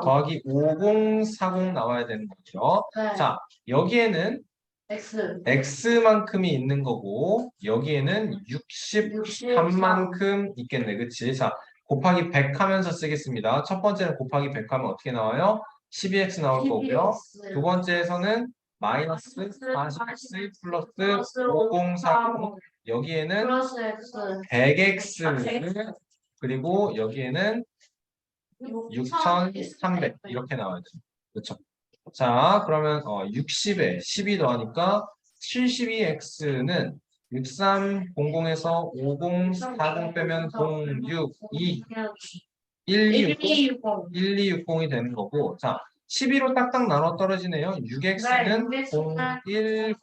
Speaker 2: 더하기 5040 나와야 되는 거죠.
Speaker 3: 네.
Speaker 2: 자, 여기에는
Speaker 3: X.
Speaker 2: x만큼이 있는 거고 여기에는 63만큼 있겠네. 그치? 자, 곱하기 100 하면서 쓰겠습니다. 첫 번째는 곱하기 100 하면 어떻게 나와요? 12x 나올 거고요. 두 번째에서는 마이너스 40x 플러스 5040 여기에는
Speaker 3: 플러스 X.
Speaker 2: 100x 그리고 여기에는 6300 이렇게 나와야 돼요. 그렇죠? 자, 그러면 60에 12 더하니까 72x는 6300에서 5040 빼면 062 1260 1260이 되는 거고 자, 12로 딱딱 나눠 떨어지네요. 6x는 0100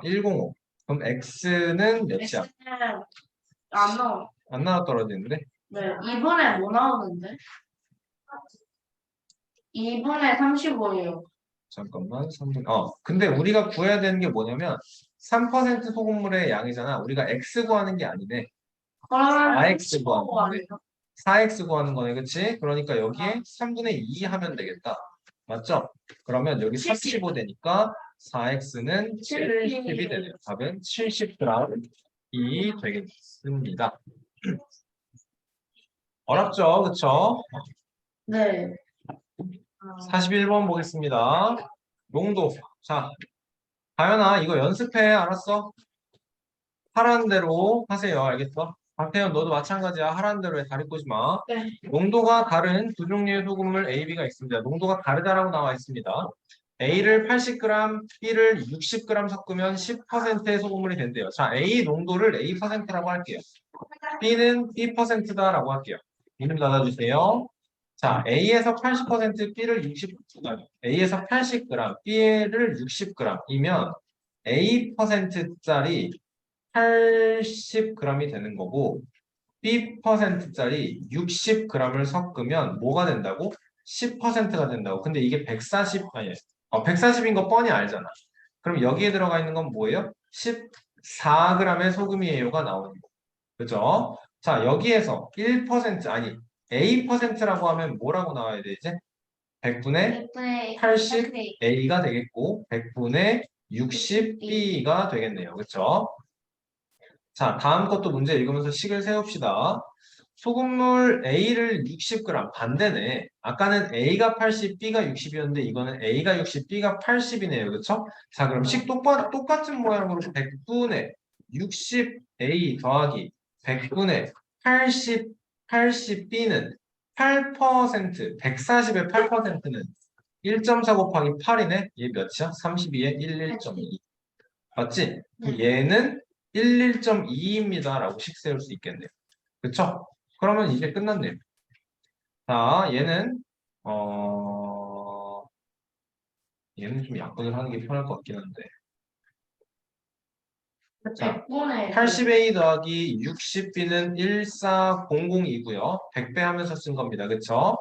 Speaker 2: 105 그럼 x는 몇이야?
Speaker 3: 안 나와.
Speaker 2: 안 나눠 떨어지는데?
Speaker 3: 네. 이번에 뭐 나오는데? 2분의 35예요.
Speaker 2: 잠깐만 3분 근데 우리가 구해야 되는 게 뭐냐면 3% 소금물의 양이잖아. 우리가 x 구하는 게 아니네. 4x 구하는 거네. 4x 구하는 거네. 그치? 그러니까 여기에 3분의 2 하면 되겠다. 맞죠? 그러면 여기 35 되니까 4x는 70이 되네요. 답은 70g이 되겠습니다. 어렵죠? 그쵸?
Speaker 3: 네.
Speaker 2: 41번 보겠습니다. 농도. 자, 다현아, 이거 연습해. 알았어? 하라는 대로 하세요. 알겠어? 박태현, 너도 마찬가지야. 하라는 대로 해. 다리 꼬지 마.
Speaker 3: 네.
Speaker 2: 농도가 다른 두 종류의 소금물 A, B가 있습니다. 농도가 다르다라고 나와 있습니다. A를 80g, B를 60g 섞으면 10%의 소금물이 된대요. 자, A 농도를 A%라고 할게요. B는 B%다라고 할게요. 이름 닫아주세요. 자, A에서 80%, B를 60, A에서 80g, B를 60g이면 A%짜리 80g이 되는 거고 B%짜리 60g을 섞으면 뭐가 된다고? 10%가 된다고. 근데 이게 140, 아니, 140인 거 뻔히 알잖아. 그럼 여기에 들어가 있는 건 뭐예요? 14g의 소금이에요가 나오는 거. 그죠? 자, 여기에서 1% 아니 A%라고 하면 뭐라고 나와야 되지? 100분의 80 A가 되겠고 100분의 60 B가 되겠네요. 그렇죠? 자, 다음 것도 문제 읽으면서 식을 세웁시다. 소금물 A를 60g 반대네. 아까는 A가 80, B가 60이었는데 이거는 A가 60, B가 80이네요. 그렇죠? 자, 그럼 식 똑같은 모양으로 100분의 60A 더하기 100분의 80B는 8%, 140의 8%는 1.4 곱하기 8이네? 얘 몇이야? 32에 11.2. 맞지? 그럼 얘는 11.2입니다. 라고 식 세울 수 있겠네요. 그쵸? 그러면 이제 끝났네요. 자, 얘는 좀 약분을 하는 게 편할 것 같긴 한데. 자,
Speaker 1: 100분의
Speaker 2: 80A 더하기 60B는 1400이고요. 100배 하면서 쓴 겁니다. 그쵸?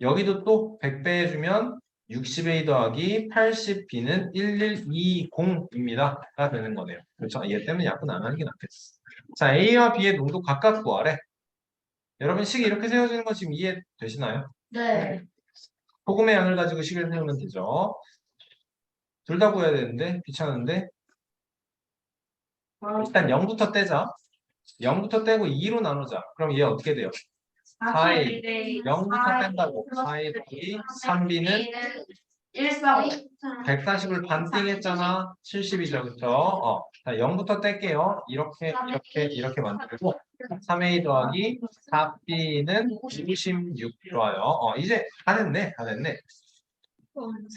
Speaker 2: 여기도 또 100배 해주면 60A 더하기 80B는 1120입니다. 가 되는 거네요. 그렇죠? 얘 때문에 약분 안 하는 게 낫겠어. 자, A와 B의 농도 각각 구하래. 여러분 식이 이렇게 세워지는 거 지금 이해되시나요?
Speaker 3: 네.
Speaker 2: 소금의 양을 가지고 식을 세우면 되죠. 둘 다 구해야 되는데 귀찮은데 일단 0부터 떼자. 0부터 떼고 2로 나누자. 그럼 얘 어떻게 돼요? 4A 0부터 뺀다고 4A 더하기 3B는
Speaker 1: 140
Speaker 2: 140을 반띵했잖아. 70이죠. 그쵸? 자, 0부터 뗄게요. 이렇게 만들고 3A 더하기 4B는 96 좋아요. 이제 다 됐네. 다 됐네.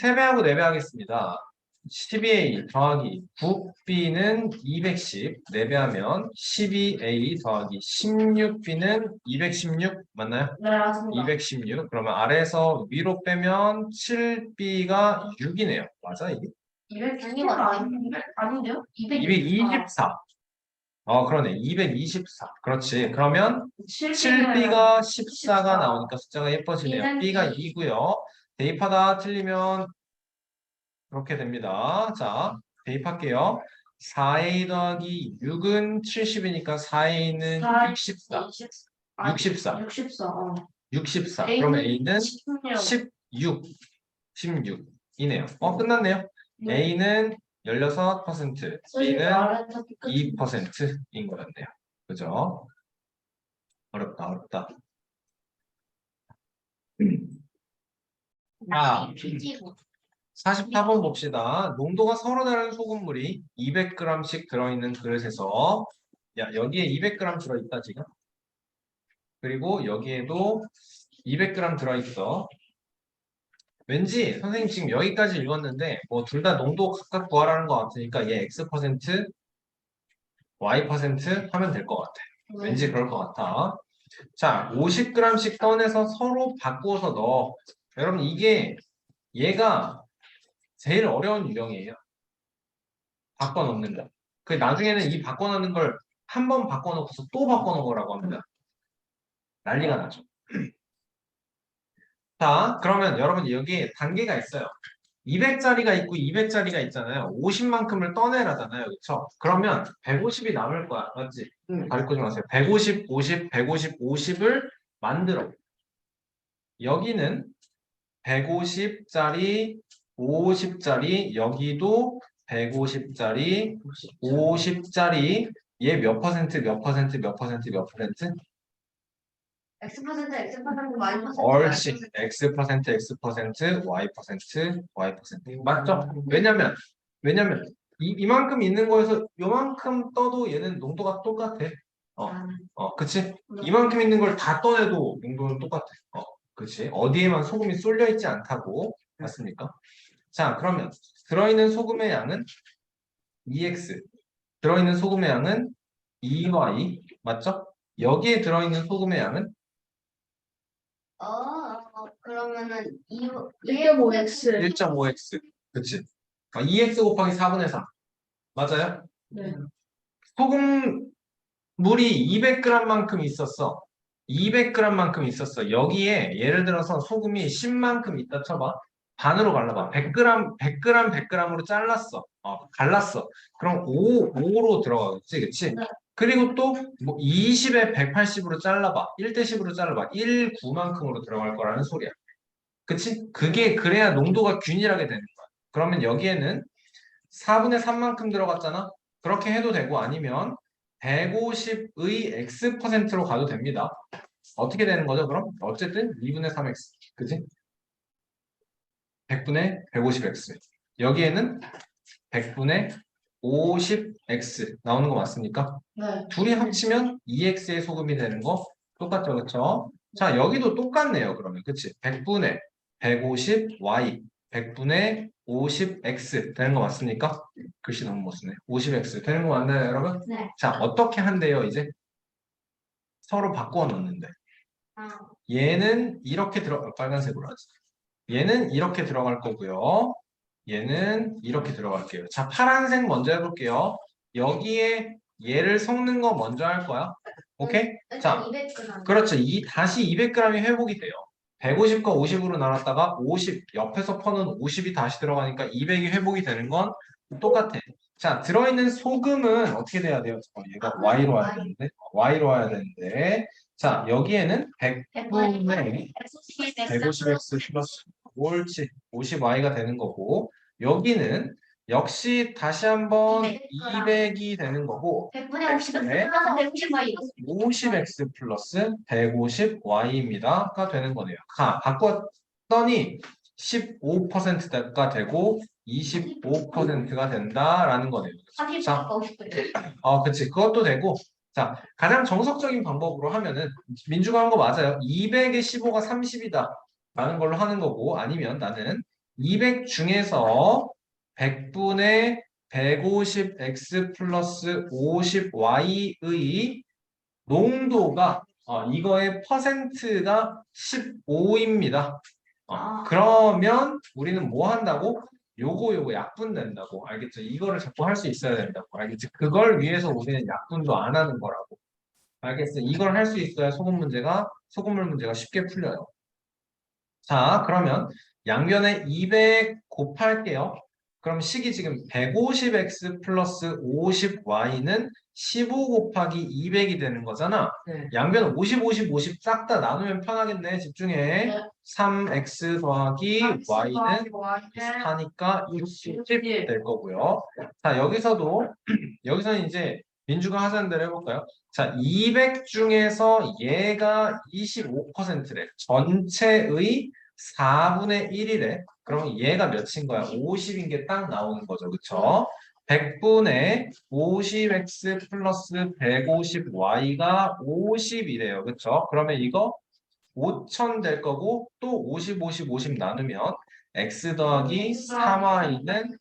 Speaker 2: 3배하고 4배 하겠습니다. 12A 더하기 9B는 210, 4배하면 12A 더하기 16B는 216 맞나요?
Speaker 1: 네 맞습니다
Speaker 2: 216. 그러면 아래에서 위로 빼면 7B가 6이네요. 맞아 이게?
Speaker 1: 200 아닌데요?
Speaker 2: 224. 그러네. 224. 그렇지. 그러면
Speaker 1: 7B가
Speaker 2: 7B가 14가 나오니까 숫자가 예뻐지네요. B가 2고요. 대입하다 틀리면 그렇게 됩니다. 자, 대입할게요. 4A 더하기 6은 70이니까 4A는 64. 64.
Speaker 1: 64
Speaker 2: 64. 그러면 A는 16. 16이네요. 끝났네요. A는 16%, B는 2%인 거였네요. 그죠? 어렵다, 어렵다. 자, 44번 봅시다. 농도가 서로 다른 소금물이 200g씩 들어있는 그릇에서 여기에 200g 들어있다 지금. 그리고 여기에도 200g 들어있어. 왠지 선생님 지금 여기까지 읽었는데 뭐 둘 다 농도 각각 구하라는 것 같으니까 얘 X%, Y% 하면 될 것 같아. 왠지 그럴 것 같아. 자, 50g씩 떠내서 서로 바꾸어서 넣어. 여러분 이게 얘가 제일 어려운 유형이에요. 바꿔놓는 거. 그 나중에는 이 바꿔놓는 걸 한 번 바꿔놓고서 또 바꿔놓으라고 합니다. 난리가 나죠. 자, 그러면 여러분 여기 단계가 있어요. 200짜리가 있고 200짜리가 있잖아요. 50만큼을 떠내라잖아요. 그렇죠? 그러면 150이 남을 거야. 맞지? 가르쳐 좀 하세요. 150, 50, 150, 50을 만들어. 여기는 150짜리, 50짜리, 여기도 150짜리, 50짜리, 얘 몇 퍼센트, 몇 퍼센트, 몇 퍼센트, 몇 퍼센트?
Speaker 3: X%, Y%,
Speaker 2: 옳지. X%, X%, Y%, Y%. 맞죠? 왜냐면 이만큼 있는 거에서 요만큼 떠도 얘는 농도가 똑같아. 그치? 이만큼 있는 걸 다 떠내도 농도는 똑같아. 그치? 어디에만 소금이 쏠려 있지 않다고. 맞습니까? 자, 그러면 들어있는 소금의 양은 2x. 들어있는 소금의 양은 2y. 맞죠? 여기에 들어있는 소금의 양은
Speaker 3: 그러면은
Speaker 1: 1.5x
Speaker 2: 1.5x. 그치? 2x 곱하기 4분의 3. 맞아요?
Speaker 1: 네.
Speaker 2: 소금물이 200g만큼 있었어. 200g만큼 있었어. 여기에 예를 들어서 소금이 10만큼 있다 쳐봐. 반으로 갈라봐. 100g, 100g, 100g으로 잘랐어. 갈랐어. 그럼 5로 들어가겠지, 그치?
Speaker 3: 네.
Speaker 2: 그리고 또 뭐 20에 180으로 잘라봐. 1대10으로 잘라봐. 1,9만큼으로 들어갈 거라는 소리야. 그치? 그게 그래야 농도가 균일하게 되는 거야. 그러면 여기에는 4분의 3만큼 들어갔잖아? 그렇게 해도 되고 아니면 150의 X%로 가도 됩니다. 어떻게 되는 거죠, 그럼? 어쨌든 2분의 3X. 그치? 100분의 150X. 여기에는 100분의 50X 나오는 거 맞습니까?
Speaker 1: 네.
Speaker 2: 둘이 합치면 2X의 소금이 되는 거 똑같죠, 그쵸? 자, 여기도 똑같네요, 그러면. 그치? 100분의 150Y, 100분의 50X 되는 거 맞습니까? 글씨 너무 못 쓰네. 50X 되는 거 맞나요, 여러분?
Speaker 3: 네.
Speaker 2: 자, 어떻게 한대요, 이제? 서로 바꾸어 놓는데. 얘는 이렇게 빨간색으로 하지. 얘는 이렇게 들어갈 거고요. 얘는 이렇게 들어갈게요. 자, 파란색 먼저 해볼게요. 여기에 얘를 섞는 거 먼저 할 거야. 오케이? 자,
Speaker 3: 200g.
Speaker 2: 그렇죠. 다시 200g이 회복이 돼요. 150과 50으로 나눴다가 50, 옆에서 퍼는 50이 다시 들어가니까 200이 회복이 되는 건 똑같아. 자, 들어있는 소금은 어떻게 돼야 돼요? 얘가 Y로 와야 되는데. Y로 와야 되는데. 자, 여기에는 100분의 150x 플러스 옳지. 50y가 되는 거고, 여기는 역시 다시 한번 200이 되는 거고,
Speaker 3: 100분의 50은
Speaker 2: 네.
Speaker 3: 플러스 150y.
Speaker 2: 50x 플러스 150y입니다가 되는 거네요. 바꿨더니 15%가 되고 25%가 된다라는 거네요. 자,
Speaker 3: 30가
Speaker 2: 그치. 그것도 되고. 자, 가장 정석적인 방법으로 하면은 민주가 한 거 맞아요. 200의 15가 30이다 라는 걸로 하는 거고, 아니면 나는 200 중에서 100분의 150x 플러스 50y의 농도가 이거의 퍼센트가 15입니다. 그러면 우리는 뭐 한다고? 요거 약분된다고. 알겠죠? 이거를 자꾸 할 수 있어야 된다고. 알겠지? 그걸 위해서 우리는 약분도 안 하는 거라고. 알겠어? 이걸 할 수 있어야 소금물 문제가 쉽게 풀려요. 자, 그러면 양변에 200 곱할게요. 그럼 식이 지금 150x 플러스 50y는 15 곱하기 200이 되는 거잖아.
Speaker 1: 네.
Speaker 2: 양변 50, 50, 50 싹 다 나누면 편하겠네. 집중해.
Speaker 3: 네.
Speaker 2: 3x 더하기 y는 4니까 60 될 거고요. 자, 여기서는 이제 민주가 하자는 대로 해볼까요? 자, 200 중에서 얘가 25%래. 전체의 4분의 1이래. 그럼 얘가 몇인 거야? 50인 게 딱 나오는 거죠. 그쵸? 100분의 50x 플러스 150y가 50이래요. 그쵸? 그러면 이거 5000 될 거고 또 50, 50, 50 나누면 x 더하기 3y는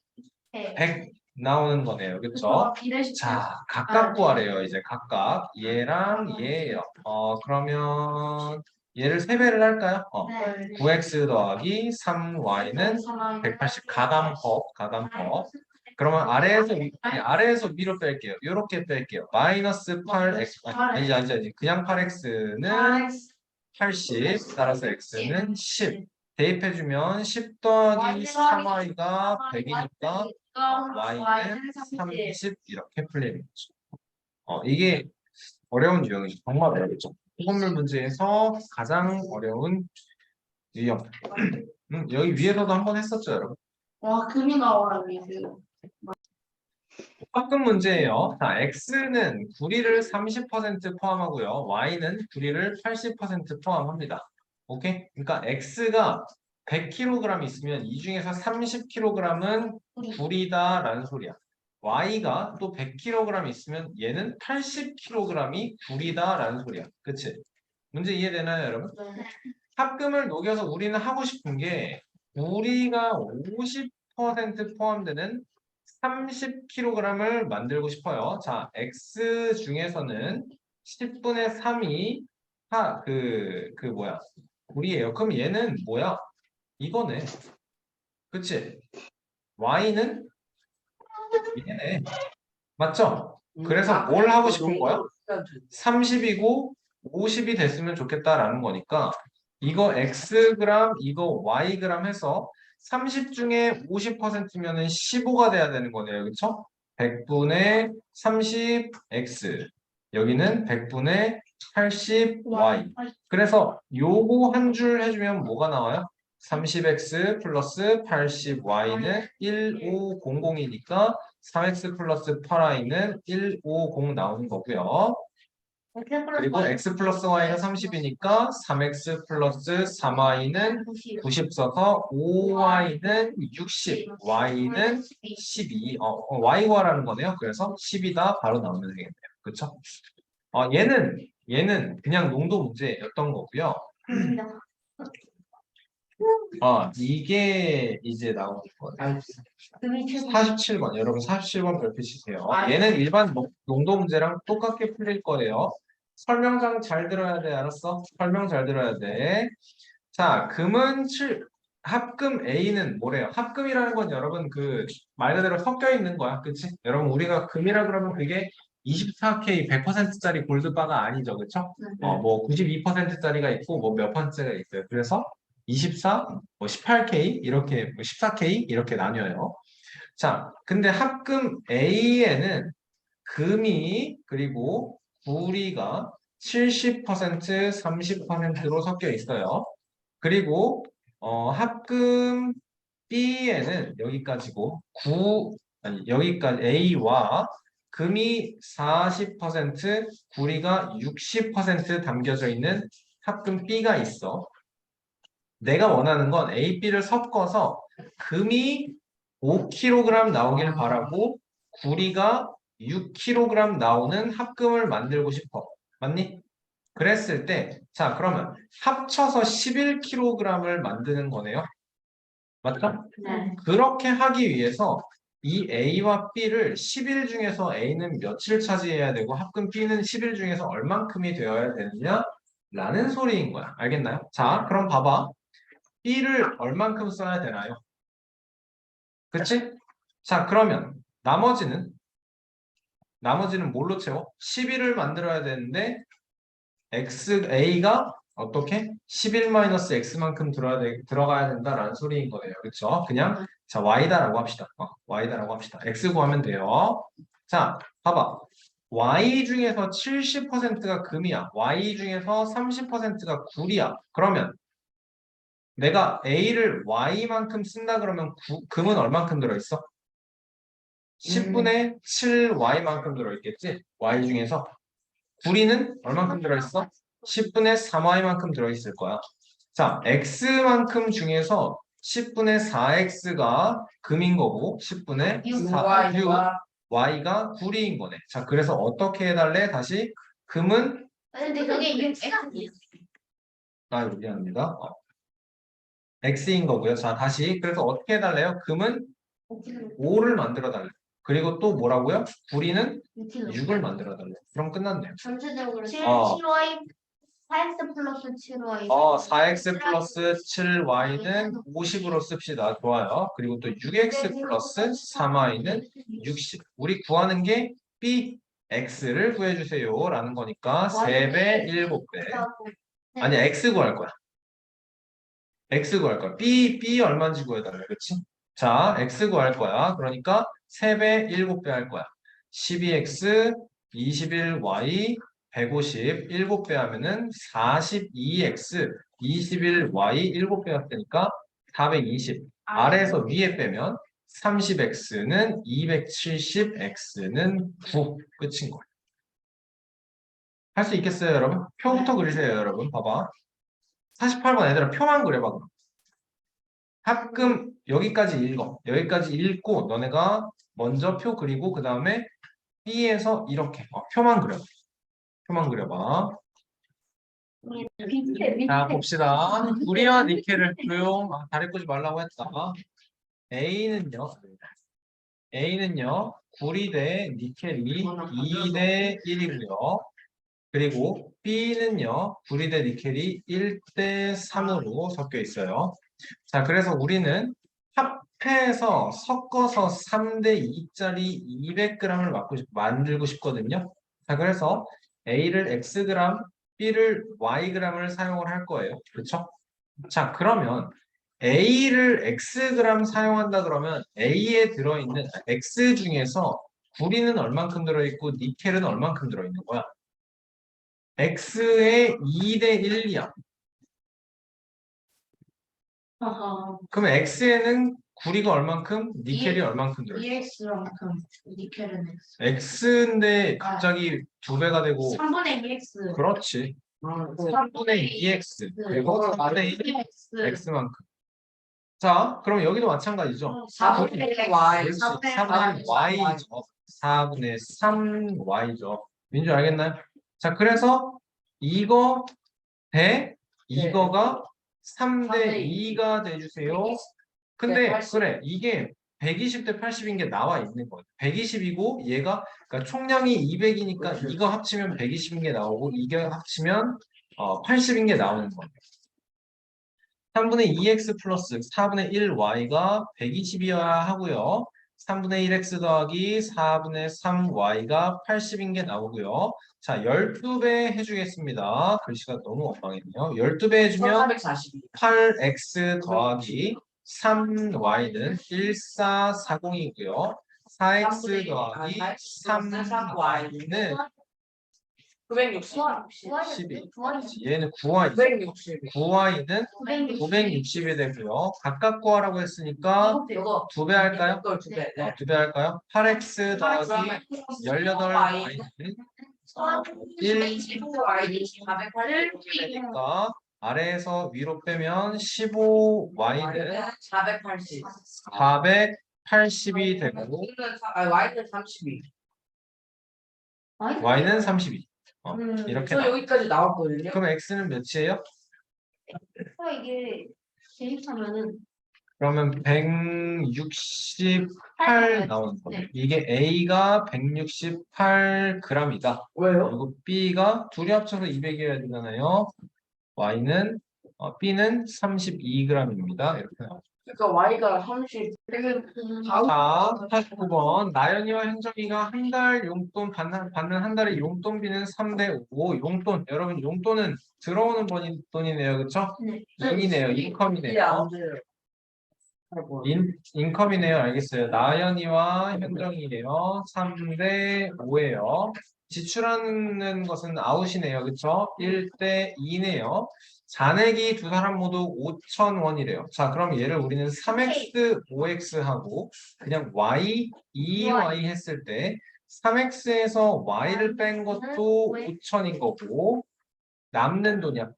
Speaker 2: 100 나오는 거네요. 그쵸? 자, 각각 구하래요. 이제 각각. 얘랑 얘예요. 그러면 얘를 3배를 할까요? 9x 더하기 3y는 180 가감법. 그러면 아래에서 위로 뺄게요. 이렇게 뺄게요. 마이너스 8x 아니지. 그냥 8x는 80 따라서 x는 10 대입해주면 10 더하기 3y가 100이니까 y는 30 이렇게 풀리는 거죠. 이게 어려운 유형이죠. 정말 어렵죠. 소금물 문제에서 가장 어려운 유형. 여기 위에서도 한번 했었죠, 여러분.
Speaker 1: 와, 금이 나와요, 이제.
Speaker 2: 합금 문제예요. 자, x는 구리를 30% 포함하고요. y는 구리를 80% 포함합니다. 오케이? 그러니까 x가 100kg 있으면 이 중에서 30kg은 구리다라는 소리야. y가 또 100kg 있으면 얘는 80kg이 구리다라는 소리야. 그치? 문제 이해되나요, 여러분?
Speaker 3: 네.
Speaker 2: 합금을 녹여서 우리는 하고 싶은 게 구리가 50% 포함되는 30kg을 만들고 싶어요. 자, x 중에서는 10분의 3이 구리예요. 그럼 얘는 뭐야? 이거네. 그치? y는 얘네. 맞죠? 그래서 뭘 하고 싶은 거야? 30이고 50이 됐으면 좋겠다라는 거니까 이거 xg, 이거 yg 해서 30 중에 50%면은 15가 돼야 되는 거네요. 그쵸? 100분의 30x 여기는 100분의 80y 그래서 요거 한 줄 해주면 뭐가 나와요? 30x 플러스 80y는 1500이니까 3x 플러스 8y는 150 나오는 거고요. 그리고 x 플러스 y가 30이니까 3x 플러스 3y는 90 써서 5y는 60, y는 12. y화라는 거네요. 그래서 10이다 바로 나오면 되겠네요. 그렇죠? 얘는 그냥 농도 문제였던 거고요. 이게 이제 나오는 거예요. 47번. 여러분 47번 별표 치세요. 얘는 일반 농도 문제랑 똑같게 풀릴 거예요. 설명장 잘 들어야 돼. 알았어? 설명 잘 들어야 돼. 자, 금은 합금 A는 뭐래요? 합금이라는 건 여러분 그 말 그대로 섞여 있는 거야. 그치? 여러분 우리가 금이라 그러면 그게 24K 100%짜리 골드바가 아니죠. 그쵸? 뭐 92%짜리가 있고 뭐 몇 퍼센트가 있어요. 그래서 24, 뭐 18K 이렇게 뭐 14K 이렇게 나뉘어요. 자, 근데 합금 A에는 금이 그리고 구리가 70%, 30%로 섞여 있어요. 그리고 합금 B에는 여기까지고 아니 여기까지 A와 금이 40%, 구리가 60% 담겨져 있는 합금 B가 있어. 내가 원하는 건 A, B를 섞어서 금이 5kg 나오길 바라고 구리가 6kg 나오는 합금을 만들고 싶어. 맞니? 그랬을 때, 자, 그러면 합쳐서 11kg을 만드는 거네요. 맞죠?
Speaker 3: 네.
Speaker 2: 그렇게 하기 위해서 이 A와 B를 10일 중에서 A는 며칠 차지해야 되고 합금 B는 10일 중에서 얼만큼이 되어야 되느냐? 라는 소리인 거야. 알겠나요? 자, 그럼 봐봐. B를 얼만큼 써야 되나요? 그치? 자, 그러면 나머지는 뭘로 채워? 11을 만들어야 되는데 A가 어떻게? 11-X만큼 들어가야 된다라는 소리인 거예요. 그렇죠? 그냥 자 Y다라고 합시다. Y다라고 합시다. X 구하면 돼요. 자, 봐봐. Y 중에서 70%가 금이야. Y 중에서 30%가 구리야. 그러면 내가 A를 Y만큼 쓴다 그러면 금은 얼만큼 들어있어? 10분의 7Y만큼 들어있겠지? Y 중에서. 구리는 얼만큼 들어있어? 10분의 3Y만큼 들어있을 거야. 자, X만큼 중에서 10분의 4X가 금인 거고 10분의 4, 6, Y가 구리인 거네. 자, 그래서 어떻게 해달래? 다시 금은
Speaker 3: 근데 그게 6X 아니에요?
Speaker 2: 미안합니다. X인 거고요. 자, 다시 그래서 어떻게 해달래요? 금은 5를 만들어 달래. 그리고 또 뭐라고요? 구리는 6을 만들어 달래. 그럼 끝났네요.
Speaker 3: 전체적으로
Speaker 2: 어.
Speaker 3: 7Y 4X 플러스 7Y
Speaker 2: 4x 플러스 7y는 50으로 씁시다. 좋아요. 그리고 또 6x 플러스 3y는 60. 우리 구하는 게 bx를 구해주세요. 라는 거니까 3배, 7배. 아니, x 구할 거야. x 구할 거야. b 얼마인지 구해달래. 그치? 자, x 구할 거야. 그러니까 3배, 7배 할 거야. 12x, 21y, 150, 7배 하면은 42x, 21y, 7배 했으니까 420. 아래에서 위에 빼면 30x는 270x는 9. 끝인 거야. 할 수 있겠어요, 여러분? 표부터 그리세요, 여러분. 봐봐. 48번 애들아 표만 그려봐. 그럼. 합금 여기까지 읽어. 여기까지 읽고 너네가 먼저 표 그리고 그 다음에 B에서 이렇게 표만 그려. 표만 그려봐. 자 봅시다. 구리와 니켈을 조용. 다리 꼬지 말라고 했다. A는요. 구리 대 니켈이 2대 1이고요. 그리고 B는요. 구리 대 니켈이 1대 3으로 섞여 있어요. 자, 그래서 우리는 합해서 섞어서 3대 2짜리 200g을 만들고 싶거든요. 자, 그래서 A를 Xg, B를 Yg을 사용을 할 거예요. 그렇죠? 자, 그러면 A를 Xg 사용한다 그러면 A에 들어있는 X 중에서 구리는 얼만큼 들어있고 니켈은 얼만큼 들어있는 거야? X의 2대 1이야. 그러면 X에는 구리가 얼만큼, 니켈이 얼만큼 들어있어?
Speaker 1: EX만큼 니켈은 X.
Speaker 2: X인데 갑자기 2배가 되고
Speaker 1: 3분의 2X.
Speaker 2: 그렇지. 3분의 2X 그리고 3분의 1 X만큼. 자, 그럼 여기도 마찬가지죠.
Speaker 1: 4분의 Y.
Speaker 2: 그렇지. 4분의 Y죠. 4분의 3Y죠. 민주 알겠나요? 자, 그래서 이거 대 이거가 3대 2가 돼주세요. 근데 그래 이게 120대 80인 게 나와 있는 거예요. 120이고 얘가 그러니까 총량이 200이니까 이거 합치면 120인 게 나오고 이게 합치면 80인 게 나오는 거예요. 3분의 2x 플러스 4분의 1y가 120이어야 하고요. 3분의 1x 더하기 4분의 3y가 80인 게 나오고요. 자, 12배 해주겠습니다. 글씨가 너무 엉망이네요. 12배 해주면
Speaker 1: 442.
Speaker 2: 8x 더하기 3y는 1440이고요. 4x 더하기 3y는
Speaker 1: 960.
Speaker 2: 12. 얘는 9y.
Speaker 1: 960.
Speaker 2: 9y는 960이 되고요. 각각 구하라고 했으니까
Speaker 1: 이거
Speaker 2: 2배 할까요?
Speaker 1: 이걸 두 배. 네.
Speaker 2: 2배 할까요? 8x 더하기 18y는 1 되니까 아래에서 위로 빼면 15y는
Speaker 1: 480.
Speaker 2: 480이 되고
Speaker 1: Y는 32.
Speaker 2: y는 32. 이렇게
Speaker 1: 저
Speaker 2: 나와.
Speaker 1: 여기까지 나왔거든요.
Speaker 2: 그럼 x는 몇이에요?
Speaker 3: 이게 대입하면은
Speaker 2: 그러면 168 나오는 거예요. 이게 A가 168g이다.
Speaker 1: 왜요?
Speaker 2: 그리고 B가 둘이 합쳐서 200이어야 되잖아요. Y는 B는 32g입니다. 이렇게 나오죠.
Speaker 1: 그러니까 Y가 30.
Speaker 2: 자, 49번. 나연이와 현정이가 한 달 용돈 받는 한 달의 용돈비는 3대 5. 용돈. 여러분 용돈은 들어오는 돈이네요. 그렇죠?
Speaker 3: 네.
Speaker 2: 인이네요. 인컴이네요. 인컴이네요. 알겠어요. 나연이와 현정이에요. 3대 5예요. 지출하는 것은 아웃이네요. 그쵸? 1대 2네요. 잔액이 두 사람 모두 5,000원이래요. 자, 그럼 얘를 우리는 3x, 5x 하고 그냥 y, 2y 했을 때 3x에서 y를 뺀 것도 5,000인 거고 남는 돈이야.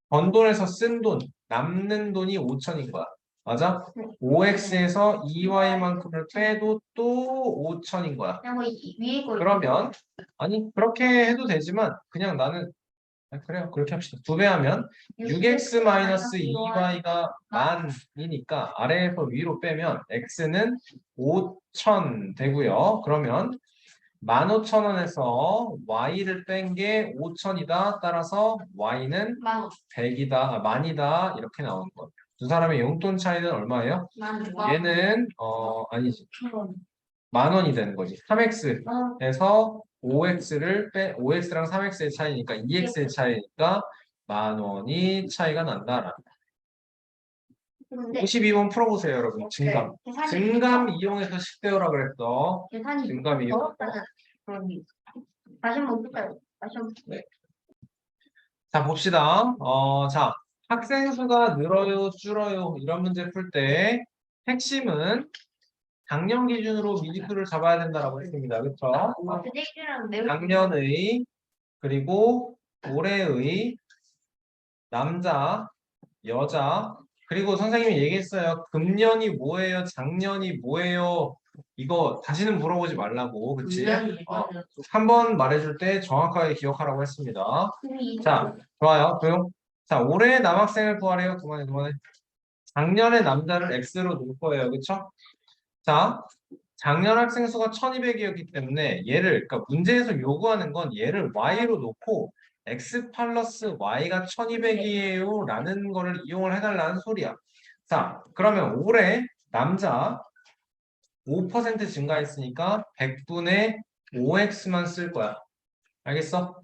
Speaker 2: 번 돈에서 쓴 돈, 남는 돈이 5,000인 거야. 맞아? 5x에서 2y만큼을 빼도 또 5,000인 거야.
Speaker 3: 그냥 뭐 위에 거
Speaker 2: 그러면 아니 그렇게 해도 되지만 그냥 나는 그래요. 그렇게 합시다. 2배 하면 6x-2y가 만이니까 아래에서 위로 빼면 x는 5,000 되고요. 그러면 15,000원에서 y를 뺀 게 5,000이다. 따라서 y는
Speaker 3: 10,000원.
Speaker 2: 100이다, 만이다 이렇게 나오는 거예요. 두 사람의 용돈 차이는 얼마예요?
Speaker 3: 10,000원.
Speaker 2: 얘는 아니지. 10,000원이 되는 거지. 3x에서 5x랑 3x의 차이니까 2x의 차이니까 10,000원이 차이가 난다라는.
Speaker 3: 근데
Speaker 2: 52번 풀어보세요, 여러분. 증감.
Speaker 3: 계산이
Speaker 2: 증감 이용해서 식대요라 그랬어.
Speaker 3: 계산이
Speaker 2: 증감 이용.
Speaker 3: 어렵다는 그런 게 있어. 다시 한번 볼까요? 다시 한번.
Speaker 2: 자, 봅시다. 자, 학생 수가 늘어요, 줄어요, 이런 문제 풀 때 핵심은 작년 기준으로 미지수를 잡아야 된다라고 했습니다. 그렇죠?
Speaker 3: 그들이랑 매우
Speaker 2: 작년의 그리고 올해의 남자, 여자 그리고 선생님이 얘기했어요. 금년이 뭐예요? 작년이 뭐예요? 이거 다시는 물어보지 말라고. 그치? 한 번 말해줄 때 정확하게 기억하라고 했습니다. 자, 좋아요. 조용. 자, 올해 남학생을 구하래요. 그만해. 작년의 남자를 X로 놓을 거예요. 그쵸? 자, 작년 학생 수가 1200이었기 때문에 얘를, 그러니까 문제에서 요구하는 건 얘를 Y로 놓고 X 플러스 Y가 1200이에요 라는 거를 이용을 해달라는 소리야. 자, 그러면 올해 남자 5% 증가했으니까 100분의 5X만 쓸 거야. 알겠어?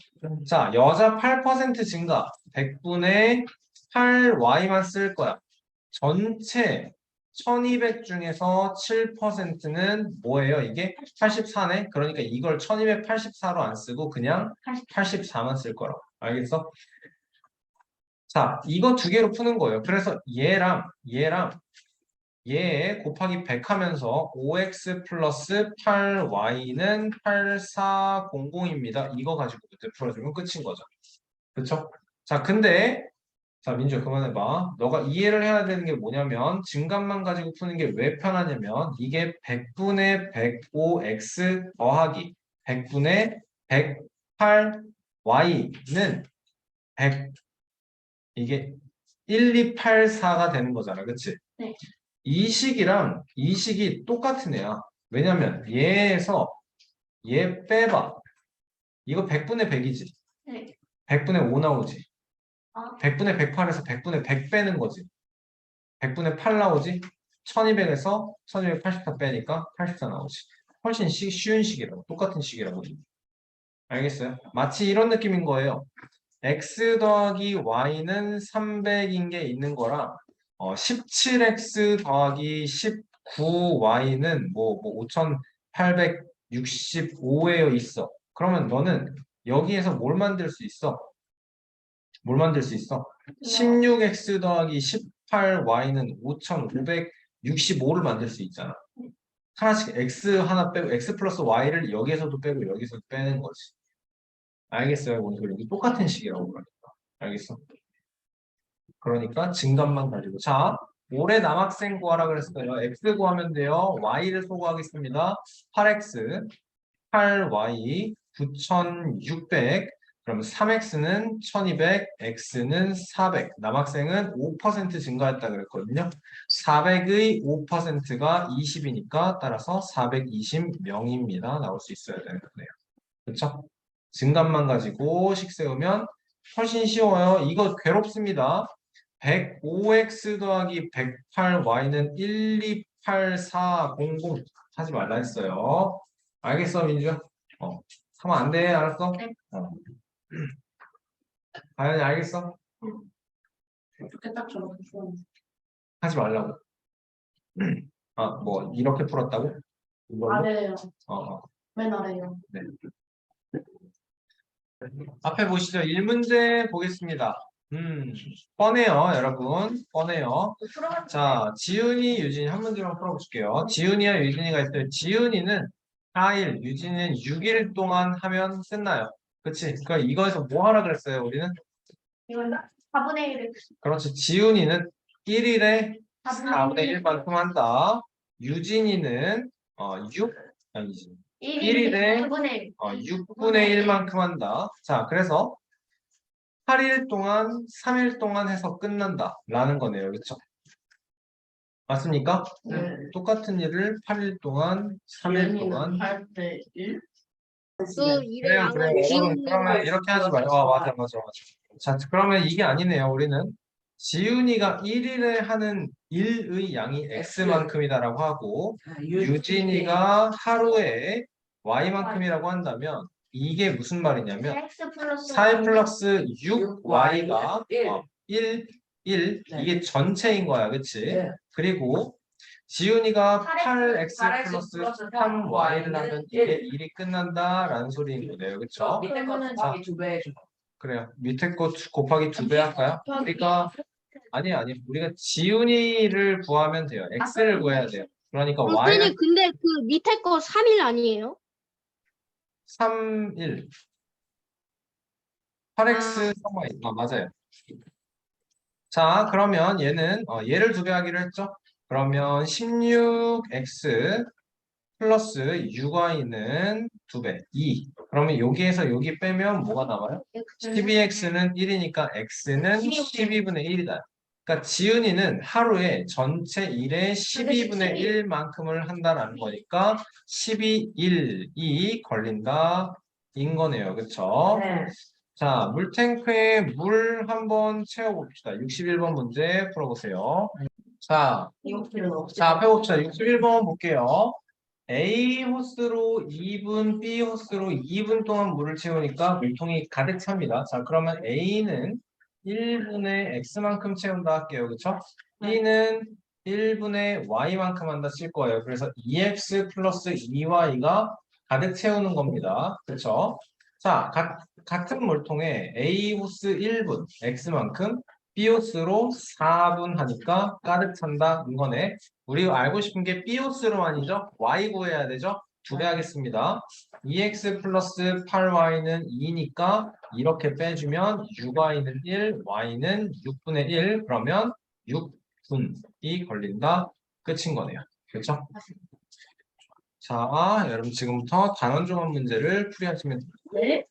Speaker 2: 자, 여자 8% 증가, 100분의 8Y만 쓸 거야. 전체 1200 중에서 7%는 뭐예요? 이게 84네? 그러니까 이걸 1284로 안 쓰고 그냥 84만 쓸 거라고. 알겠어? 자, 이거 두 개로 푸는 거예요. 그래서 얘 곱하기 100 하면서 5x 플러스 8y는 8400입니다. 이거 가지고 문제 풀어주면 끝인 거죠. 그쵸? 자, 근데 자, 민주 그만해봐. 너가 이해를 해야 되는 게 뭐냐면 증감만 가지고 푸는 게 왜 편하냐면 이게 100분의 105x 더하기 100분의 108y는 100 이게 1284가 되는 거잖아. 그치?
Speaker 3: 네.
Speaker 2: 이 식이 똑같은 애야. 왜냐면 얘에서 얘 빼봐. 이거 100분의 100이지.
Speaker 3: 네.
Speaker 2: 100분의 5 나오지. 100분의 108에서 100분의 100 빼는 거지. 100분의 8 나오지? 1200에서 1284 빼니까 84 나오지. 훨씬 쉬운 식이라고. 똑같은 식이라고. 알겠어요? 마치 이런 느낌인 거예요. x 더하기 y는 300인 게 있는 거랑 17x 더하기 19y는 뭐 5865에 있어. 그러면 너는 여기에서 뭘 만들 수 있어? 뭘 만들 수 있어? 16x 더하기 18y는 5565를 만들 수 있잖아. 하나씩 x 하나 빼고 x 플러스 y를 여기에서도 빼고 여기서도 빼는 거지. 알겠어요? 뭔 소리인지 똑같은 식이라고 그러니까. 알겠어? 그러니까 증감만 가지고. 자, 올해 남학생 구하라 그랬어요. x 구하면 돼요. y를 소구하겠습니다. 8x, 8y, 9600. 그럼 3x는 1200, x는 400. 남학생은 5% 증가했다 그랬거든요. 400의 5%가 20이니까 따라서 420명입니다. 나올 수 있어야 되는 거네요. 그렇죠? 증감만 가지고 식 세우면 훨씬 쉬워요. 이거 괴롭습니다. 105x 더하기 108y는 128400 하지 말라 했어요. 알겠어, 민주야? 하면 안 돼, 알았어?
Speaker 3: 네.
Speaker 2: 다현이 알겠어?
Speaker 1: 그렇게 딱 저렇게 좀.
Speaker 2: 하지 말라고. 뭐 이렇게 풀었다고? 이걸로?
Speaker 1: 아래요.
Speaker 2: 어.
Speaker 1: 맨 아래요.
Speaker 2: 네. 앞에 보시죠. 1문제 보겠습니다. 뻔해요, 여러분. 뻔해요. 자, 지훈이, 유진이 한 문제만 풀어볼게요. 지훈이와 유진이가 있어요. 지훈이는 4일, 유진이는 6일 동안 하면 끝나요. 그치? 그러니까 이거에서 뭐 하라 그랬어요, 우리는?
Speaker 3: 이건 4분의 1을
Speaker 2: 그렇지. 지훈이는 1일에 4분의 1만큼 한다. 유진이는 아니지. 1일에 6분의 1만큼 한다. 자, 그래서 8일 동안, 3일 동안 해서 끝난다. 라는 거네요. 그렇죠? 맞습니까?
Speaker 1: 네.
Speaker 2: 똑같은 일을 8일 동안, 3일 동안.
Speaker 1: 8대 1.
Speaker 4: 그 일의
Speaker 2: 그래요, 그래요.
Speaker 4: 양을
Speaker 2: 여러분, 그러면 이렇게 하지 마요. 맞아. 자, 그러면 이게 아니네요. 우리는 지훈이가 1일에 하는 일의 양이 x만큼이다라고 하고 유진이가 하루에 y만큼이라고 한다면 이게 무슨 말이냐면
Speaker 3: x 플러스
Speaker 2: 4일 플러스 6y가 1,
Speaker 1: 네.
Speaker 2: 이게 전체인 거야. 그치?
Speaker 1: 네.
Speaker 2: 그리고 지훈이가 8x
Speaker 1: 8x
Speaker 2: 플러스
Speaker 1: 플러스
Speaker 2: 3y를
Speaker 1: 3y
Speaker 2: 하면 이게 1이 끝난다라는 소리인 거네요. 그쵸?
Speaker 1: 밑에 거는 자기 2배 해줘.
Speaker 2: 그래요. 밑에 거 곱하기 2배 할까요? 우리가 아니요. 우리가 지훈이를 구하면 돼요. x를 구해야 돼요. 그러니까 y는
Speaker 4: 선생님 근데 그 밑에 거 3일 아니에요?
Speaker 2: 3, 1. 8x 3y. 맞아요. 자, 그러면 얘는 얘를 2배 하기로 했죠? 그러면 16x 플러스 6y는 2배, 2. 그러면 여기에서 여기 빼면 뭐가 남아요? 12x는 1이니까 x는 12분의 1이다. 그러니까 지은이는 하루에 전체 일의 12분의 1만큼을 한다라는 거니까 12, 1이 걸린다 인 거네요. 그쵸?
Speaker 1: 네.
Speaker 2: 자, 물탱크에 물 한번 채워봅시다. 61번 문제 풀어보세요. 자,
Speaker 1: 이거 필요는 없지.
Speaker 2: 자, 앞에 봅시다. 61번 볼게요. A 호스로 2분, B 호스로 2분 동안 물을 채우니까 물통이 가득 찹니다. 자, 그러면 A는 1분의 X만큼 채운다 할게요. 그쵸? B는 1분의 Y만큼 한다 칠 거예요. 그래서 2X 플러스 2Y가 가득 채우는 겁니다. 그쵸? 자, 같은 물통에 A 호스 1분, X만큼, B 호스로 4분 하니까 가득 찬다. 이거네. 우리가 알고 싶은 게 B호스로만이죠. Y 구해야 되죠. 2배 하겠습니다. 2x 플러스 8y는 2니까 이렇게 빼주면 6y는 1, y는 6분의 1. 그러면 6분이 걸린다. 끝인 거네요. 그렇죠? 자, 여러분 지금부터 단원 종합 문제를 풀이하시면 됩니다.
Speaker 1: 네.